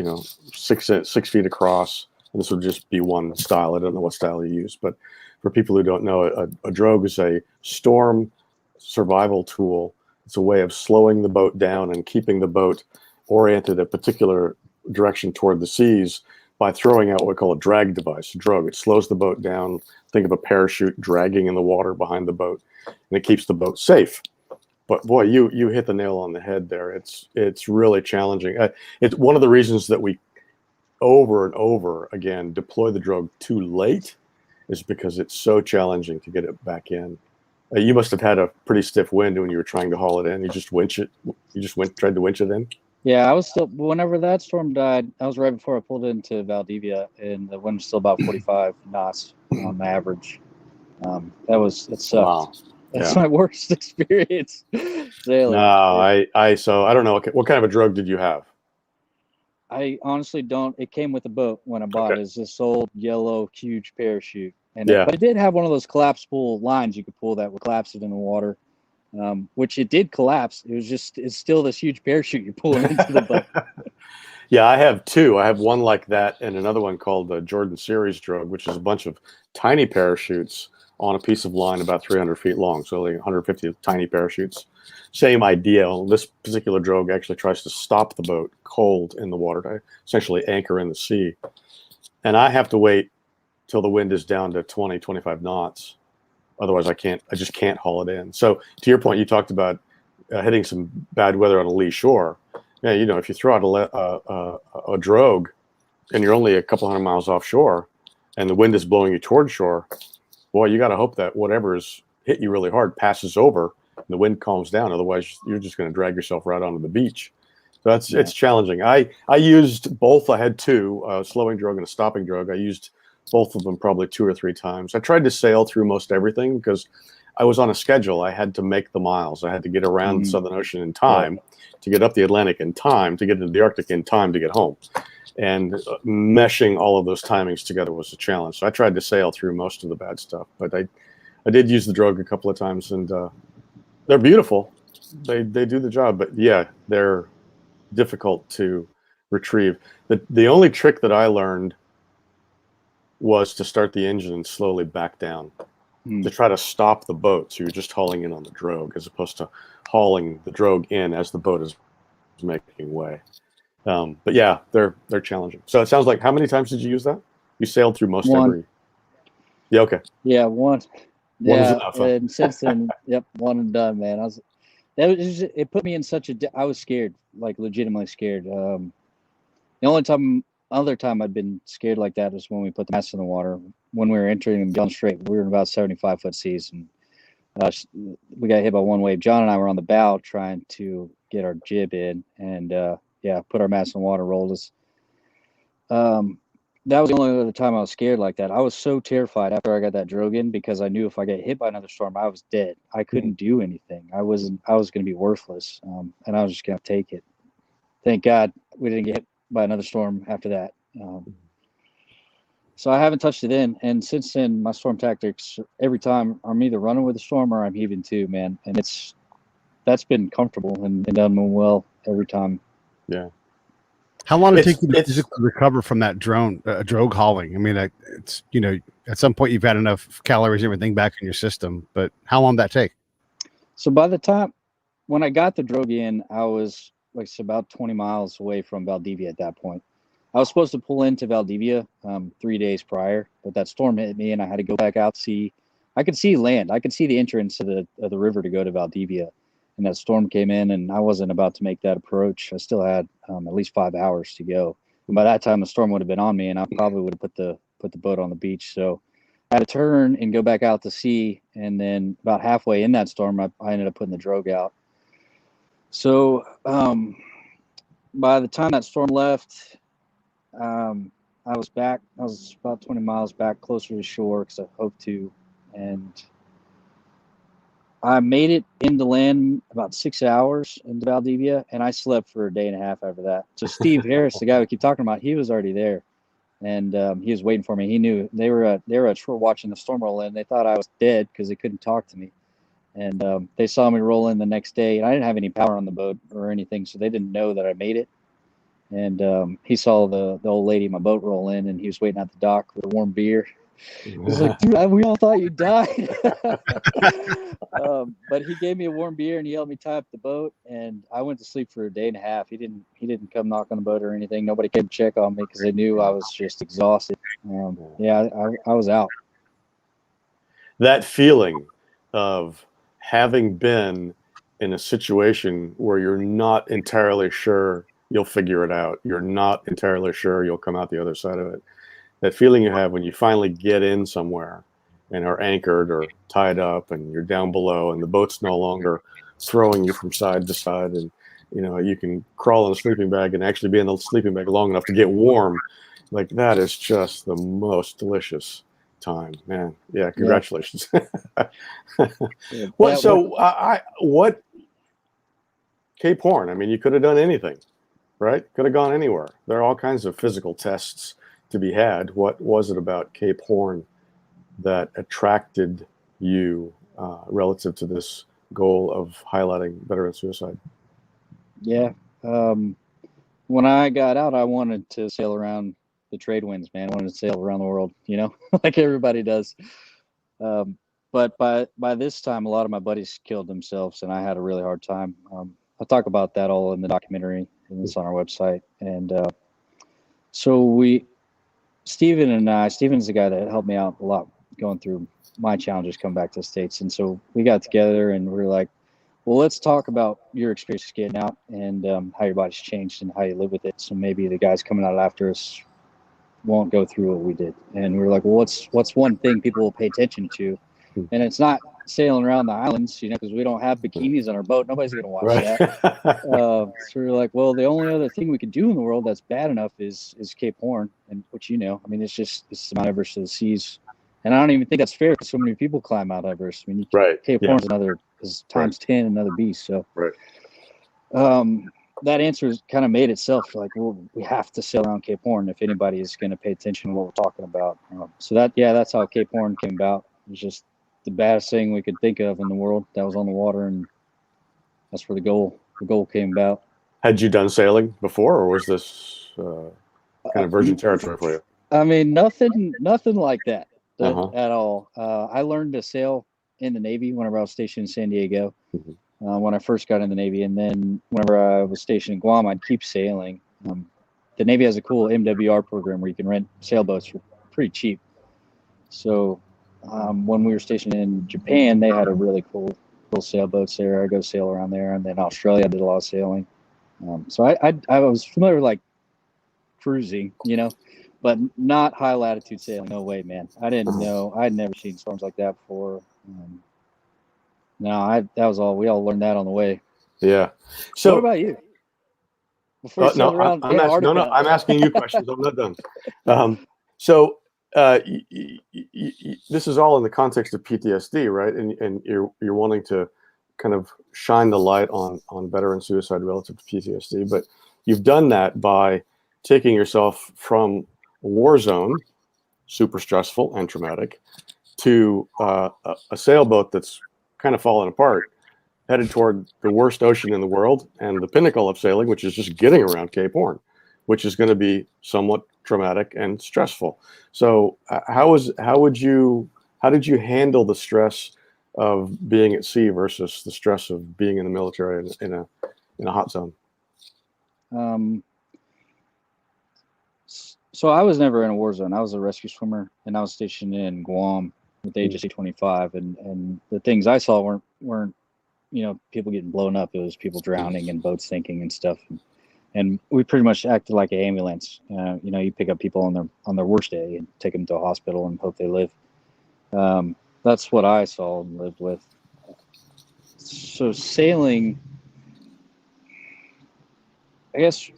6 feet across. And this would just be one style. I don't know what style you use, but for people who don't know, a drogue is a storm survival tool. It's a way of slowing the boat down and keeping the boat oriented a particular direction toward the seas by throwing out what we call a drag device, a drogue. It slows the boat down. Think of a parachute dragging in the water behind the boat, and it keeps the boat safe. But boy, you hit the nail on the head there. It's really challenging. It's one of the reasons that we over and over again deploy the drogue too late is because it's so challenging to get it back in. You must have had a pretty stiff wind when you were trying to haul it in. You just winch it. Tried to winch it in. Yeah, I was still, whenever that storm died, that was right before I pulled into Valdivia, and the wind was still about 45 knots on average. It sucked. Wow. That's my worst experience sailing. No, so I don't know. What kind of a drogue did you have? I honestly don't. It came with the boat when I bought it. It's this old yellow, huge parachute. And but it did have one of those collapsible lines you could pull that would collapse it in the water, which it did collapse. It's still this huge parachute you're pulling into the boat. Yeah, I have two. I have one like that and another one called the Jordan Series drogue, which is a bunch of tiny parachutes on a piece of line about 300 feet long. So like 150 tiny parachutes. Same idea. This particular drogue actually tries to stop the boat cold in the water, to essentially anchor in the sea. And I have to wait till the wind is down to 20, 25 knots. Otherwise, I just can't haul it in. So to your point, you talked about hitting some bad weather on a lee shore. Yeah, if you throw out a drogue and you're only a couple hundred miles offshore and the wind is blowing you toward shore, boy, you got to hope that whatever's hit you really hard passes over and the wind calms down. Otherwise, you're just going to drag yourself right onto the beach. So it's challenging. I used both. I had two, a slowing drogue and a stopping drogue. I used both of them probably 2 or 3 times. I tried to sail through most everything because I was on a schedule. I had to make the miles. I had to get around the Southern Ocean in time to get up the Atlantic in time, to get into the Arctic in time to get home. And meshing all of those timings together was a challenge. So I tried to sail through most of the bad stuff. But I did use the drogue a couple of times, and they're beautiful. They do the job. But, yeah, they're difficult to retrieve. The only trick that I learned was to start the engine and slowly back down to try to stop the boat. So you're just hauling in on the drogue as opposed to hauling the drogue in as the boat is making way. But yeah, they're challenging. So it sounds like, how many times did you use that? You sailed through most every. Yeah. Okay. Yeah. One. One is enough. And since then, one and done, man. It put me in such I was scared, like legitimately scared. The other time I'd been scared like that was when we put the mast in the water. When we were entering Magellan Strait, we were in about 75-foot seas, and we got hit by one wave. John and I were on the bow trying to get our jib in, and put our mast in the water, rolled us. That was the only other time I was scared like that. I was so terrified after I got that drogue in because I knew if I got hit by another storm, I was dead. I couldn't do anything. I was going to be worthless, and I was just going to take it. Thank God we didn't get hit by another storm after that. So I haven't touched it in. And since then, my storm tactics, every time I'm either running with the storm or I'm heaving to, man. And that's been comfortable and done well every time. Yeah. How long did it take you to physically recover from that drogue hauling? I mean, it's, you know, at some point you've had enough calories and everything back in your system, but how long did that take? So by the time when I got the drogue in, I was like about 20 miles away from Valdivia at that point. I was supposed to pull into Valdivia 3 days prior, but that storm hit me and I had to go back out to see. I could see land. I could see the entrance of the river to go to Valdivia. And that storm came in, and I wasn't about to make that approach. I still had at least 5 hours to go. And by that time, the storm would have been on me, and I probably would have put the boat on the beach. So I had to turn and go back out to sea. And then about halfway in that storm, I ended up putting the drogue out. So by the time that storm left, I was back. I was about 20 miles back, closer to shore because I hoped to. And I made it into land about 6 hours into Valdivia, and I slept for a day and a half after that. So Steve Harris, the guy we keep talking about, he was already there, and he was waiting for me. He knew they were watching the storm roll in. They thought I was dead because they couldn't talk to me, and they saw me roll in the next day. And I didn't have any power on the boat or anything, so they didn't know that I made it. And he saw the old lady in my boat roll in, and he was waiting at the dock with a warm beer. He's like, dude, we all thought you died. But he gave me a warm beer and he helped me tie up the boat, and I went to sleep for a day and a half. He didn't come knock on the boat or anything. Nobody came to check on me because they knew I was just exhausted. I was out. That feeling of having been in a situation where you're not entirely sure you'll figure it out, you're not entirely sure you'll come out the other side of it. That feeling you have when you finally get in somewhere and are anchored or tied up and you're down below and the boat's no longer throwing you from side to side, and you know you can crawl in a sleeping bag and actually be in the sleeping bag long enough to get warm, like that is just the most delicious time, man. Yeah, congratulations. Yeah. What Cape Horn? I mean, you could have done anything, right? Could have gone anywhere. There are all kinds of physical tests to be had. What was it about Cape Horn that attracted you relative to this goal of highlighting veteran suicide? Yeah. When I got out, I wanted to sail around the trade winds, man. I wanted to sail around the world, you know, like everybody does. But by this time, a lot of my buddies killed themselves, and I had a really hard time. I'll talk about that all in the documentary, and it's on our website. And so Steven's the guy that helped me out a lot going through my challenges coming back to the States. And so we got together and we were like, well, let's talk about your experience getting out and how your body's changed and how you live with it. So maybe the guys coming out after us won't go through what we did. And we were like, well, what's one thing people will pay attention to? And it's not sailing around the islands, you know, because we don't have bikinis on our boat. Nobody's going to watch that. So we were like, well, the only other thing we could do in the world that's bad enough is Cape Horn, and which, you know, I mean, it's Mount Everest to the seas. And I don't even think that's fair because so many people climb Mount Everest. I mean, Cape Horn's is times 10 another beast. So that answer kind of made itself like, well, we have to sail around Cape Horn if anybody is going to pay attention to what we're talking about. So that's how Cape Horn came about. It was just the baddest thing we could think of in the world that was on the water, and that's where the goal came about. Had you done sailing before, or was this kind of virgin territory for you? I mean, nothing like that at all. I learned to sail in the Navy whenever I was stationed in San Diego, when I first got in the Navy, and then whenever I was stationed in Guam, I'd keep sailing. The Navy has a cool MWR program where you can rent sailboats for pretty cheap. So when we were stationed in Japan, they had a really cool sailboats there. I go sail around there, and then Australia I did a lot of sailing. So I was familiar with like cruising, you know, but not high latitude sailing. No way, man. I didn't know. I'd never seen storms like that before. That was all. We all learned that on the way. Yeah. So what about you? Before you around, I'm asking you questions. I'm not done. So this is all in the context of PTSD, right? And you're wanting to kind of shine the light on veteran suicide relative to PTSD, but you've done that by taking yourself from a war zone super stressful and traumatic, to a sailboat that's kind of falling apart, headed toward the worst ocean in the world and the pinnacle of sailing, which is just getting around Cape Horn, which is going to be somewhat traumatic and stressful. So how did you handle the stress of being at sea versus the stress of being in the military in a hot zone? So I was never in a war zone. I was a rescue swimmer, and I was stationed in Guam with Agency 25, and the things I saw weren't people getting blown up. It was people drowning and boats sinking and stuff. And we pretty much acted like an ambulance. You pick up people on their worst day and take them to a hospital and hope they live. That's what I saw and lived with. So sailing, I guess,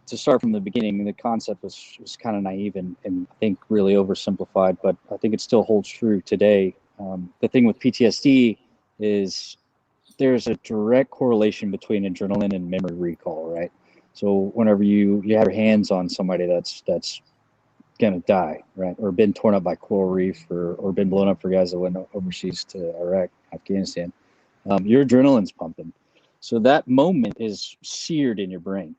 to start from the beginning, the concept was kind of naive and I think really oversimplified, but I think it still holds true today. The thing with PTSD is there's a direct correlation between adrenaline and memory recall, right? So whenever you have your hands on somebody that's gonna die, right, or been torn up by coral reef, or been blown up for guys that went overseas to Iraq, Afghanistan, your adrenaline's pumping. So that moment is seared in your brain.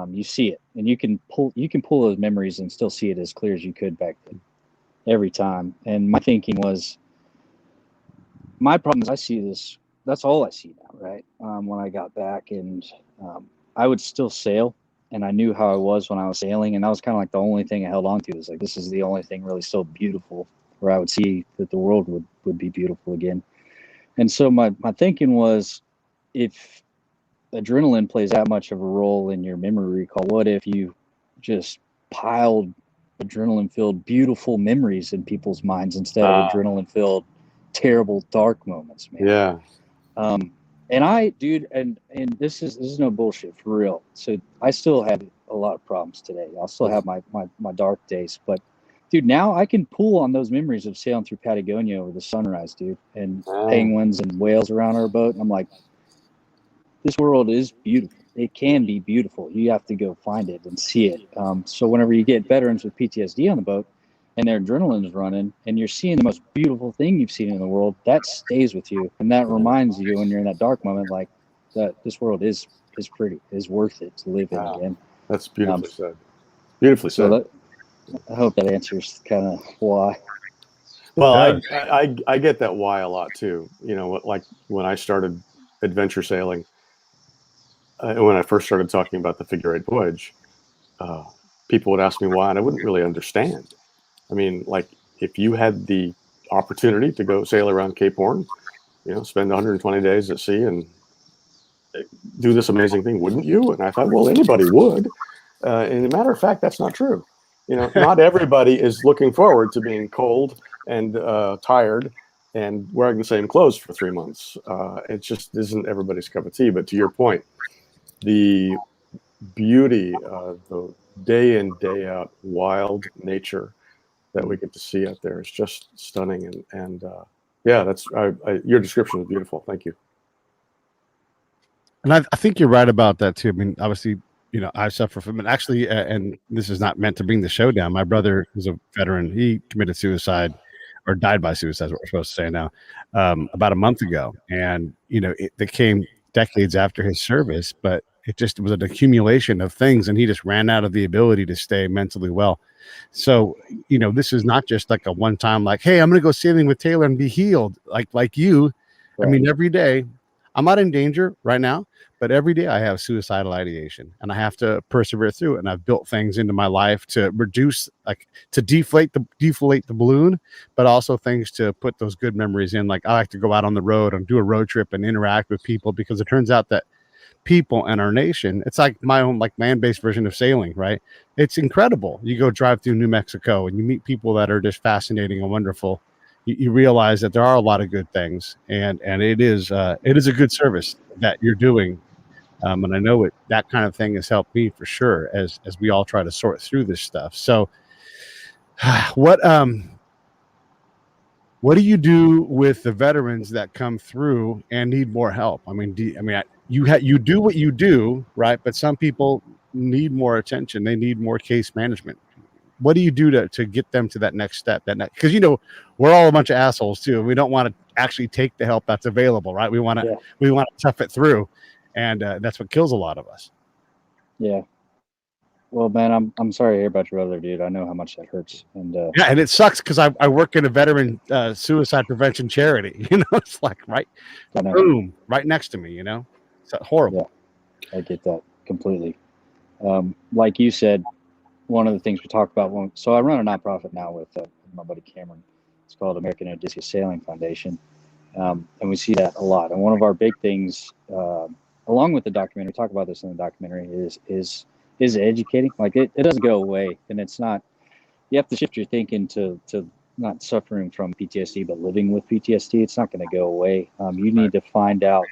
You see it, and you can pull those memories and still see it as clear as you could back then, every time. And my thinking was, my problem is I see this. That's all I see now, right? When I got back, and I would still sail, and I knew how I was when I was sailing, and that was kind of like the only thing I held on to. It was like, this is the only thing really so beautiful, where I would see that the world would be beautiful again. And so my thinking was, if adrenaline plays that much of a role in your memory recall, what if you just piled adrenaline-filled beautiful memories in people's minds instead of adrenaline-filled terrible dark moments, man? Yeah. And I, dude, and this is no bullshit, for real. So I still have a lot of problems today. I'll still have my dark days, but dude, now I can pull on those memories of sailing through Patagonia over the sunrise, dude, and penguins and whales around our boat. And I'm like, this world is beautiful. It can be beautiful. You have to go find it and see it. So whenever you get veterans with PTSD on the boat and their adrenaline is running and you're seeing the most beautiful thing you've seen in the world, that stays with you. And that reminds you, when you're in that dark moment, like, that this world is pretty, is worth it to live in again. That's beautifully said. Beautifully said. So I hope that answers kind of why. Well, I get that why a lot too. Like when I started adventure sailing, when I first started talking about the figure eight voyage, people would ask me why, and I wouldn't really understand. I mean, like, if you had the opportunity to go sail around Cape Horn, spend 120 days at sea and do this amazing thing, wouldn't you? And I thought, well, anybody would. And as a matter of fact, that's not true. Not everybody is looking forward to being cold and tired and wearing the same clothes for 3 months. It just isn't everybody's cup of tea. But to your point, the beauty of the day in, day out wild nature that we get to see out there is just stunning. And yeah, that's your description is beautiful. Thank you. And I think you're right about that too. I mean, obviously, I suffer from it. Actually, and this is not meant to bring the show down. My brother is a veteran. He committed suicide, or died by suicide, is what we're supposed to say now, about a month ago. And, it came decades after his service, but it just was an accumulation of things, and he just ran out of the ability to stay mentally well. So, this is not just like a one-time, like, hey, I'm going to go sailing with Taylor and be healed. Like you, right. I mean, every day, I'm not in danger right now, but every day I have suicidal ideation, and I have to persevere through it. And I've built things into my life to reduce, like, to deflate the balloon, but also things to put those good memories in. Like, I like to go out on the road and do a road trip and interact with people, because it turns out that people in our nation, it's like my own, like, land-based version of sailing, right? It's incredible. You go drive through New Mexico and you meet people that are just fascinating and wonderful. You realize that there are a lot of good things, and it is a good service that you're doing. And I know that kind of thing has helped me for sure, as we all try to sort through this stuff. So what do you do with the veterans that come through and need more help? I mean, you do what you do, right? But some people need more attention. They need more case management. what do you do to get them to that next step? Because, you know, we're all a bunch of assholes too. We don't want to actually take the help that's available, right? We want to tough it through, and that's what kills a lot of us. Yeah. Well, man, I'm sorry to hear about your brother, dude. I know how much that hurts. And yeah, and it sucks because I work in a veteran suicide prevention charity. You know, it's like boom, right next to me. You know, it's horrible. Yeah, I get that completely. Like you said, one of the things we talked about so I run a nonprofit now with my buddy Cameron. It's called American Odysseus Sailing Foundation, and we see that a lot. And one of our big things, along with the documentary, we talk about this in the documentary, is educating. Like it doesn't go away, and it's not. You have to shift your thinking to not suffering from PTSD, but living with PTSD. It's not going to go away. You need to find out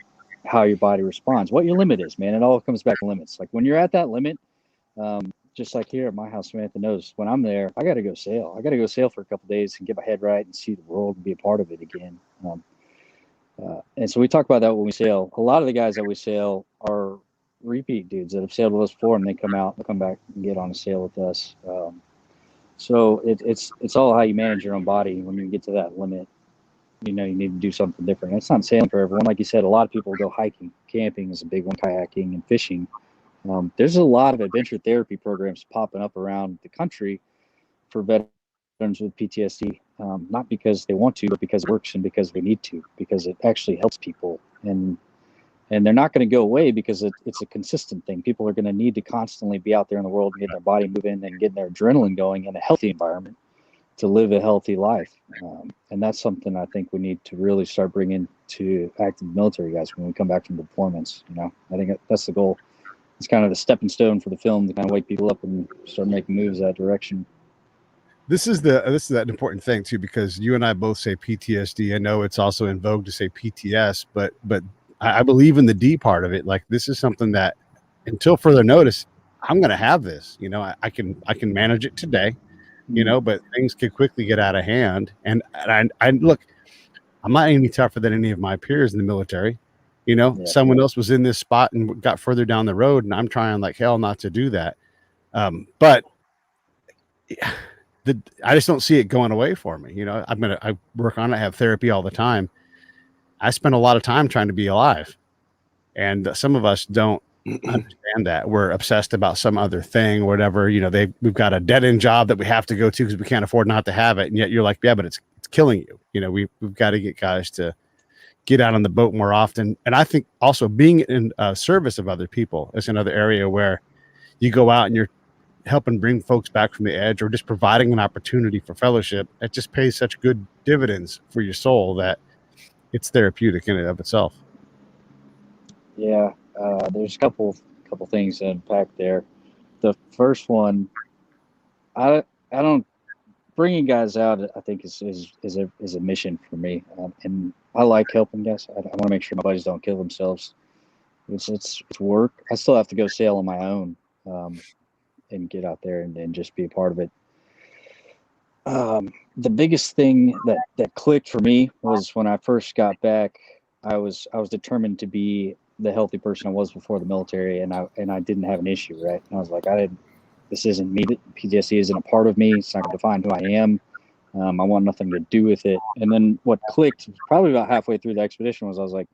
how your body responds, what your limit is, man. It all comes back to limits. Like when you're at that limit, just like here at my house, Samantha knows when I'm there, I got to go sail. I got to go sail for a couple of days and get my head right and see the world and be a part of it again. And so we talk about that when we sail. A lot of the guys that we sail are repeat dudes that have sailed with us before, and they come back and get on a sail with us. So it's all how you manage your own body when you get to that limit. You know, you need to do something different. It's not sailing for everyone. Like you said, a lot of people go hiking. Camping is a big one, kayaking and fishing. There's a lot of adventure therapy programs popping up around the country for veterans with PTSD, not because they want to, but because it works and because they need to, because it actually helps people. And they're not going to go away because it's a consistent thing. People are going to need to constantly be out there in the world and get their body moving and getting their adrenaline going in a healthy environment to live a healthy life. And that's something I think we need to really start bringing to active military guys when we come back from deployments. You know, I think that's the goal. It's kind of the stepping stone for the film to kind of wake people up and start making moves that direction. This is that important thing too, because you and I both say PTSD. I know it's also in vogue to say PTS, but I believe in the D part of it. Like this is something that until further notice, I'm going to have this, you know, I can manage it today, you know, but things could quickly get out of hand. And I look, I'm not any tougher than any of my peers in the military. You know, someone else was in this spot and got further down the road, and I'm trying like hell not to do that. But I just don't see it going away for me. You know, I work on it, I have therapy all the time. I spend a lot of time trying to be alive, and some of us don't understand that. We're obsessed about some other thing or whatever. You know, we've got a dead end job that we have to go to because we can't afford not to have it, and yet you're like, yeah, but it's killing you. You know, we've got to get guys to get out on the boat more often. And I think also being in service of other people is another area where you go out and you're helping bring folks back from the edge or just providing an opportunity for fellowship. It just pays such good dividends for your soul that it's therapeutic in and of itself. Yeah. There's a couple things to unpack there. The first one, I don't, bringing guys out, I think is a mission for me. And I like helping guys. I want to make sure my buddies don't kill themselves. It's work. I still have to go sail on my own, and get out there and just be a part of it. The biggest thing that clicked for me was when I first got back. I was determined to be the healthy person I was before the military, and I didn't have an issue, right? And I was like, this isn't me. PTSD isn't a part of me. It's not going to define who I am. I want nothing to do with it. And then what clicked probably about halfway through the expedition was I was like,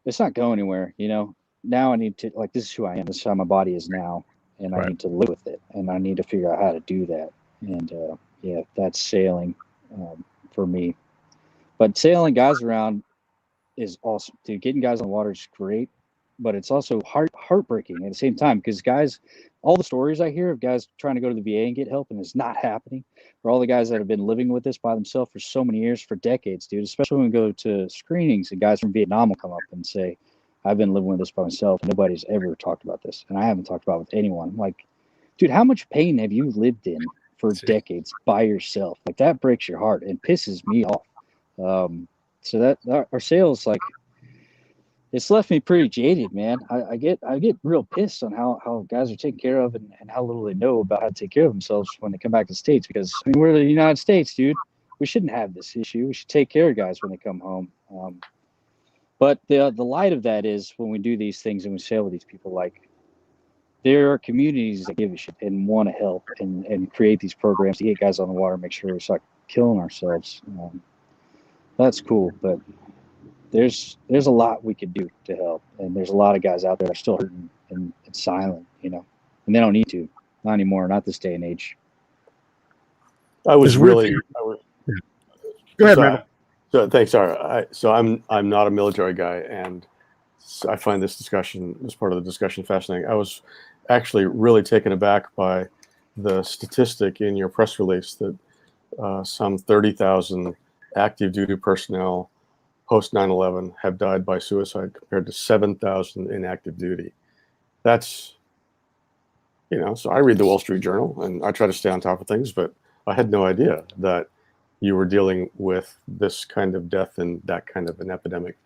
it's not going anywhere. You know, now I need to, like, this is who I am. This is how my body is now. And I need to live with it. And I need to figure out how to do that. And that's sailing for me. But sailing guys around is awesome, dude. Getting guys on the water is great. But it's also heartbreaking at the same time, because guys, all the stories I hear of guys trying to go to the VA and get help and it's not happening, or all the guys that have been living with this by themselves for so many years, for decades, dude, especially when we go to screenings and guys from Vietnam will come up and say, I've been living with this by myself. Nobody's ever talked about this. And I haven't talked about it with anyone. I'm like, dude, how much pain have you lived in for decades by yourself? Like, that breaks your heart and pisses me off. So that our sales, like, it's left me pretty jaded, man. I get real pissed on how guys are taken care of and how little they know about how to take care of themselves when they come back to the States. Because, I mean, we're the United States, dude. We shouldn't have this issue. We should take care of guys when they come home. But the light of that is when we do these things and we sail with these people, like, there are communities that give a shit and want to help and create these programs to get guys on the water, make sure we start killing ourselves. That's cool, but there's a lot we could do to help, and there's a lot of guys out there that are still hurting and silent, and they don't need to, not anymore, not this day and age. I was really. Go ahead, Randall. So thanks. Sorry. So I'm not a military guy, and so I find this part of the discussion fascinating. I was actually really taken aback by the statistic in your press release that some 30,000 active duty personnel post 9/11 have died by suicide compared to 7,000 in active duty. That's, so I read the Wall Street Journal and I try to stay on top of things, but I had no idea that you were dealing with this kind of death and that kind of an epidemic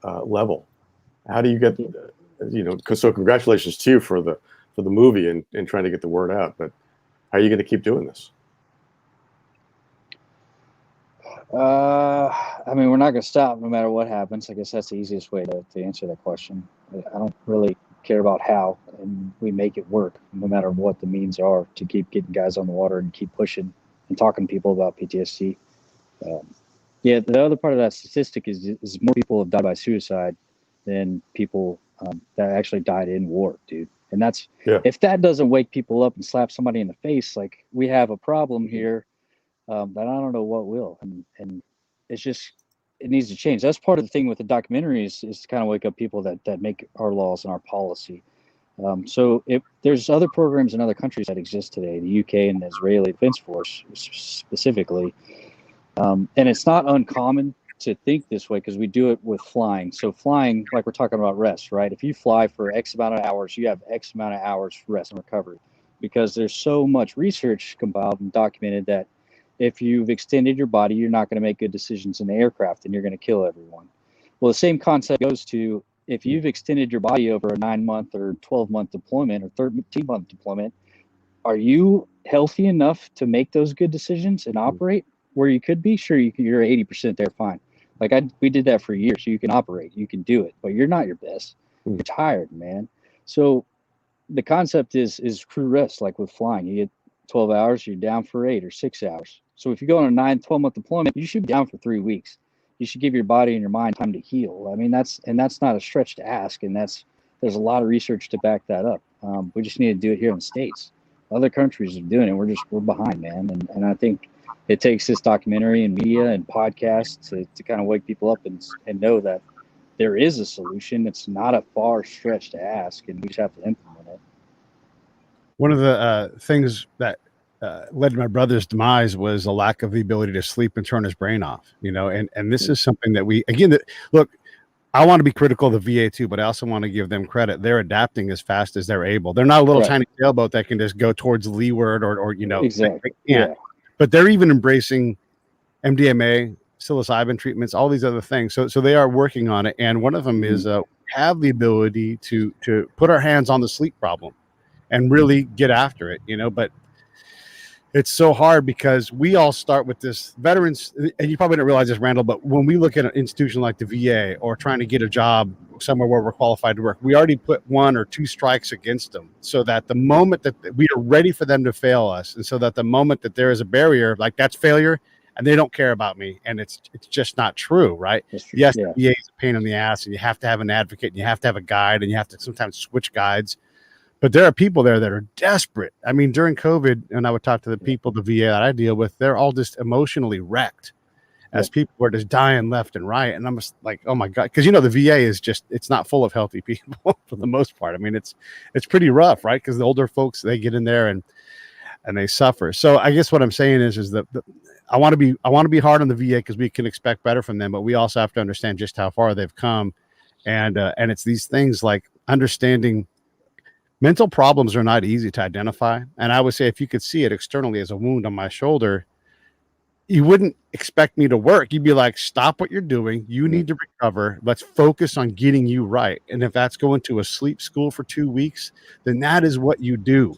level. How do you get, so congratulations to you for the movie and trying to get the word out, but how are you going to keep doing this? We're not going to stop no matter what happens. I guess that's the easiest way to answer that question. I don't really care about how, and we make it work no matter what the means are to keep getting guys on the water and keep pushing and talking to people about PTSD. The other part of that statistic is more people have died by suicide than people that actually died in war, dude. And that's, if that doesn't wake people up and slap somebody in the face, like, we have a problem here, that I don't know what will. And it's just, it needs to change. That's part of the thing with the documentary is to kind of wake up people that make our laws and our policy. So if there's other programs in other countries that exist today, the UK and the Israeli Defense Force specifically, and it's not uncommon to think this way because we do it with flying. So flying, like we're talking about rest, right? If you fly for X amount of hours, you have X amount of hours for rest and recovery, because there's so much research compiled and documented that if you've extended your body, you're not going to make good decisions in the aircraft and you're going to kill everyone. Well, the same concept goes to if you've extended your body over a 9-month or 12-month deployment or 13-month deployment, are you healthy enough to make those good decisions and operate where you could be? Sure, you're 80% there, fine. Like we did that for years. So you can operate, you can do it, but you're not your best. You're tired, man. So the concept is crew rest, like with flying. You get 12 hours, you're down for 8 or 6 hours. So if you go on a 9-12-month deployment, you should be down for 3 weeks. You should give your body and your mind time to heal. I mean, that's not a stretch to ask, and there's a lot of research to back that up. We just need to do it here in the States. Other countries are doing it. We're behind, man. And I think it takes this documentary and media and podcasts to kind of wake people up and know that there is a solution. It's not a far stretch to ask, and we just have to implement it. One of the things that led to my brother's demise was a lack of the ability to sleep and turn his brain off, and this is something that look, I want to be critical of the VA too, but I also want to give them credit. They're adapting as fast as they're able. They're not a little tiny sailboat that can just go towards leeward or exactly. But they're even embracing MDMA, psilocybin treatments, all these other things. So they are working on it. And one of them is have the ability to put our hands on the sleep problem and really get after it, but it's so hard because we all start with this veterans, and you probably don't realize this, Randall, but when we look at an institution like the VA or trying to get a job somewhere where we're qualified to work, we already put 1 or 2 strikes against them so that the moment that we are ready for them to fail us, and so that the moment that there is a barrier, like that's failure and they don't care about me, and it's just not true, right? Yes, the VA is a pain in the ass, and you have to have an advocate, and you have to have a guide, and you have to sometimes switch guides. But there are people there that are desperate. I mean, during COVID, and I would talk to the people, the VA that I deal with, they're all just emotionally wrecked as people were just dying left and right. And I'm just like, oh my God. Because, the VA is it's not full of healthy people for the most part. I mean, it's pretty rough, right? Because the older folks, they get in there and they suffer. So I guess what I'm saying is that I want to be hard on the VA because we can expect better from them, but we also have to understand just how far they've come. And it's these things like understanding mental problems are not easy to identify. And I would say if you could see it externally as a wound on my shoulder, you wouldn't expect me to work. You'd be like, stop what you're doing. You need to recover. Let's focus on getting you right. And if that's going to a sleep school for 2 weeks, then that is what you do.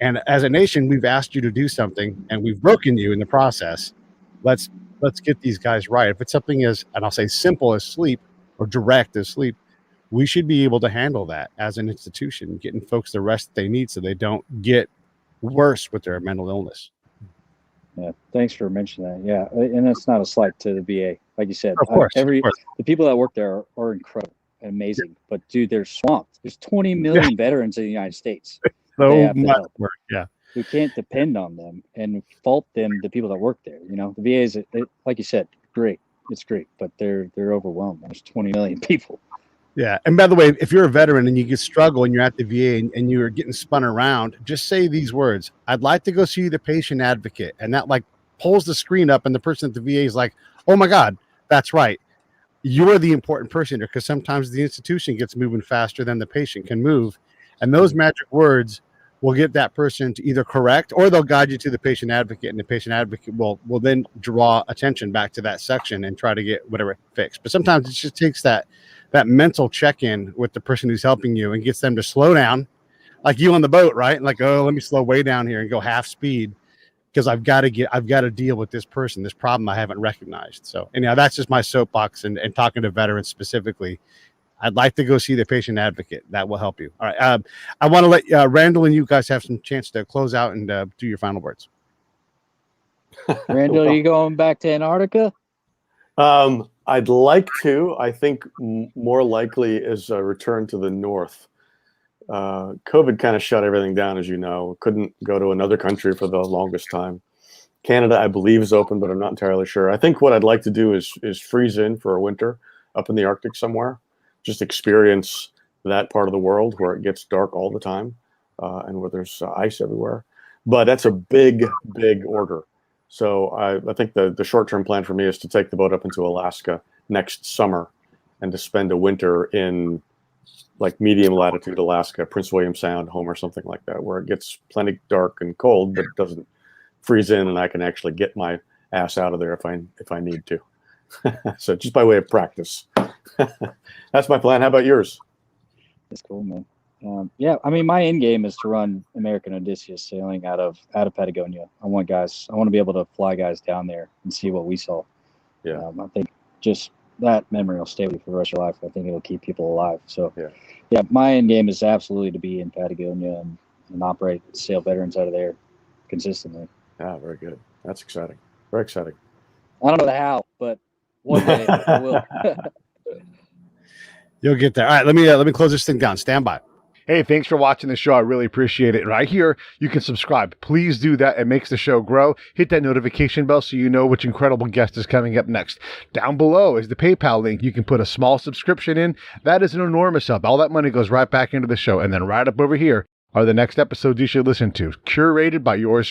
And as a nation, we've asked you to do something and we've broken you in the process. Let's get these guys right. If it's something as, and I'll say simple as sleep or direct as sleep, we should be able to handle that as an institution, getting folks the rest they need so they don't get worse with their mental illness. Yeah, thanks for mentioning that. Yeah, and that's not a slight to the VA, like you said. Of course, the people that work there are incredible and amazing, but dude, they're swamped. There's 20 million veterans in the United States. So much work. Yeah, we can't depend on them and fault them, the people that work there. You know, the VA is, like you said, great. It's great, but they're overwhelmed. There's 20 million people. Yeah. And by the way, if you're a veteran and you get struggle and you're at the VA and you're getting spun around, just say these words: I'd like to go see the patient advocate. And that like pulls the screen up and the person at the VA is like, oh my God, that's right. You're the important person here, because sometimes the institution gets moving faster than the patient can move. And those magic words will get that person to either correct, or they'll guide you to the patient advocate, and the patient advocate will then draw attention back to that section and try to get whatever fixed. But sometimes it just takes that mental check-in with the person who's helping you and gets them to slow down, like you on the boat, right? And like, oh, let me slow way down here and go half speed, because I've got to deal with this person, this problem I haven't recognized. So anyhow, that's just my soapbox, and talking to veterans specifically. I'd like to go see the patient advocate. That will help you. All right. I want to let Randall and you guys have some chance to close out and do your final words. Randall, are you going back to Antarctica? I'd like to. I think more likely is a return to the north. COVID kind of shut everything down, as you know. Couldn't go to another country for the longest time. Canada, I believe, is open, but I'm not entirely sure. I think what I'd like to do is freeze in for a winter up in the Arctic somewhere. Just experience that part of the world where it gets dark all the time, and where there's ice everywhere. But that's a big, big order. So I think the short-term plan for me is to take the boat up into Alaska next summer and to spend a winter in like medium latitude Alaska, Prince William Sound, home, or something like that, where it gets plenty dark and cold, but it doesn't freeze in, and I can actually get my ass out of there if I need to. So just by way of practice. That's my plan. How about yours? That's cool, man. Yeah, I mean, my end game is to run American Odysseus sailing out of Patagonia. I want to be able to fly guys down there and see what we saw. Yeah. I think just that memory will stay with you for the rest of your life. I think it'll keep people alive. So yeah, my end game is absolutely to be in Patagonia and operate, sail veterans out of there consistently. Yeah, very good. That's exciting. Very exciting. I don't know the how, but one day I will. You'll get there. All right, let me close this thing down. Stand by. Hey, thanks for watching the show. I really appreciate it. Right here, you can subscribe. Please do that. It makes the show grow. Hit that notification bell so you know which incredible guest is coming up next. Down below is the PayPal link. You can put a small subscription in. That is an enormous help. All that money goes right back into the show. And then right up over here are the next episodes you should listen to, curated by yours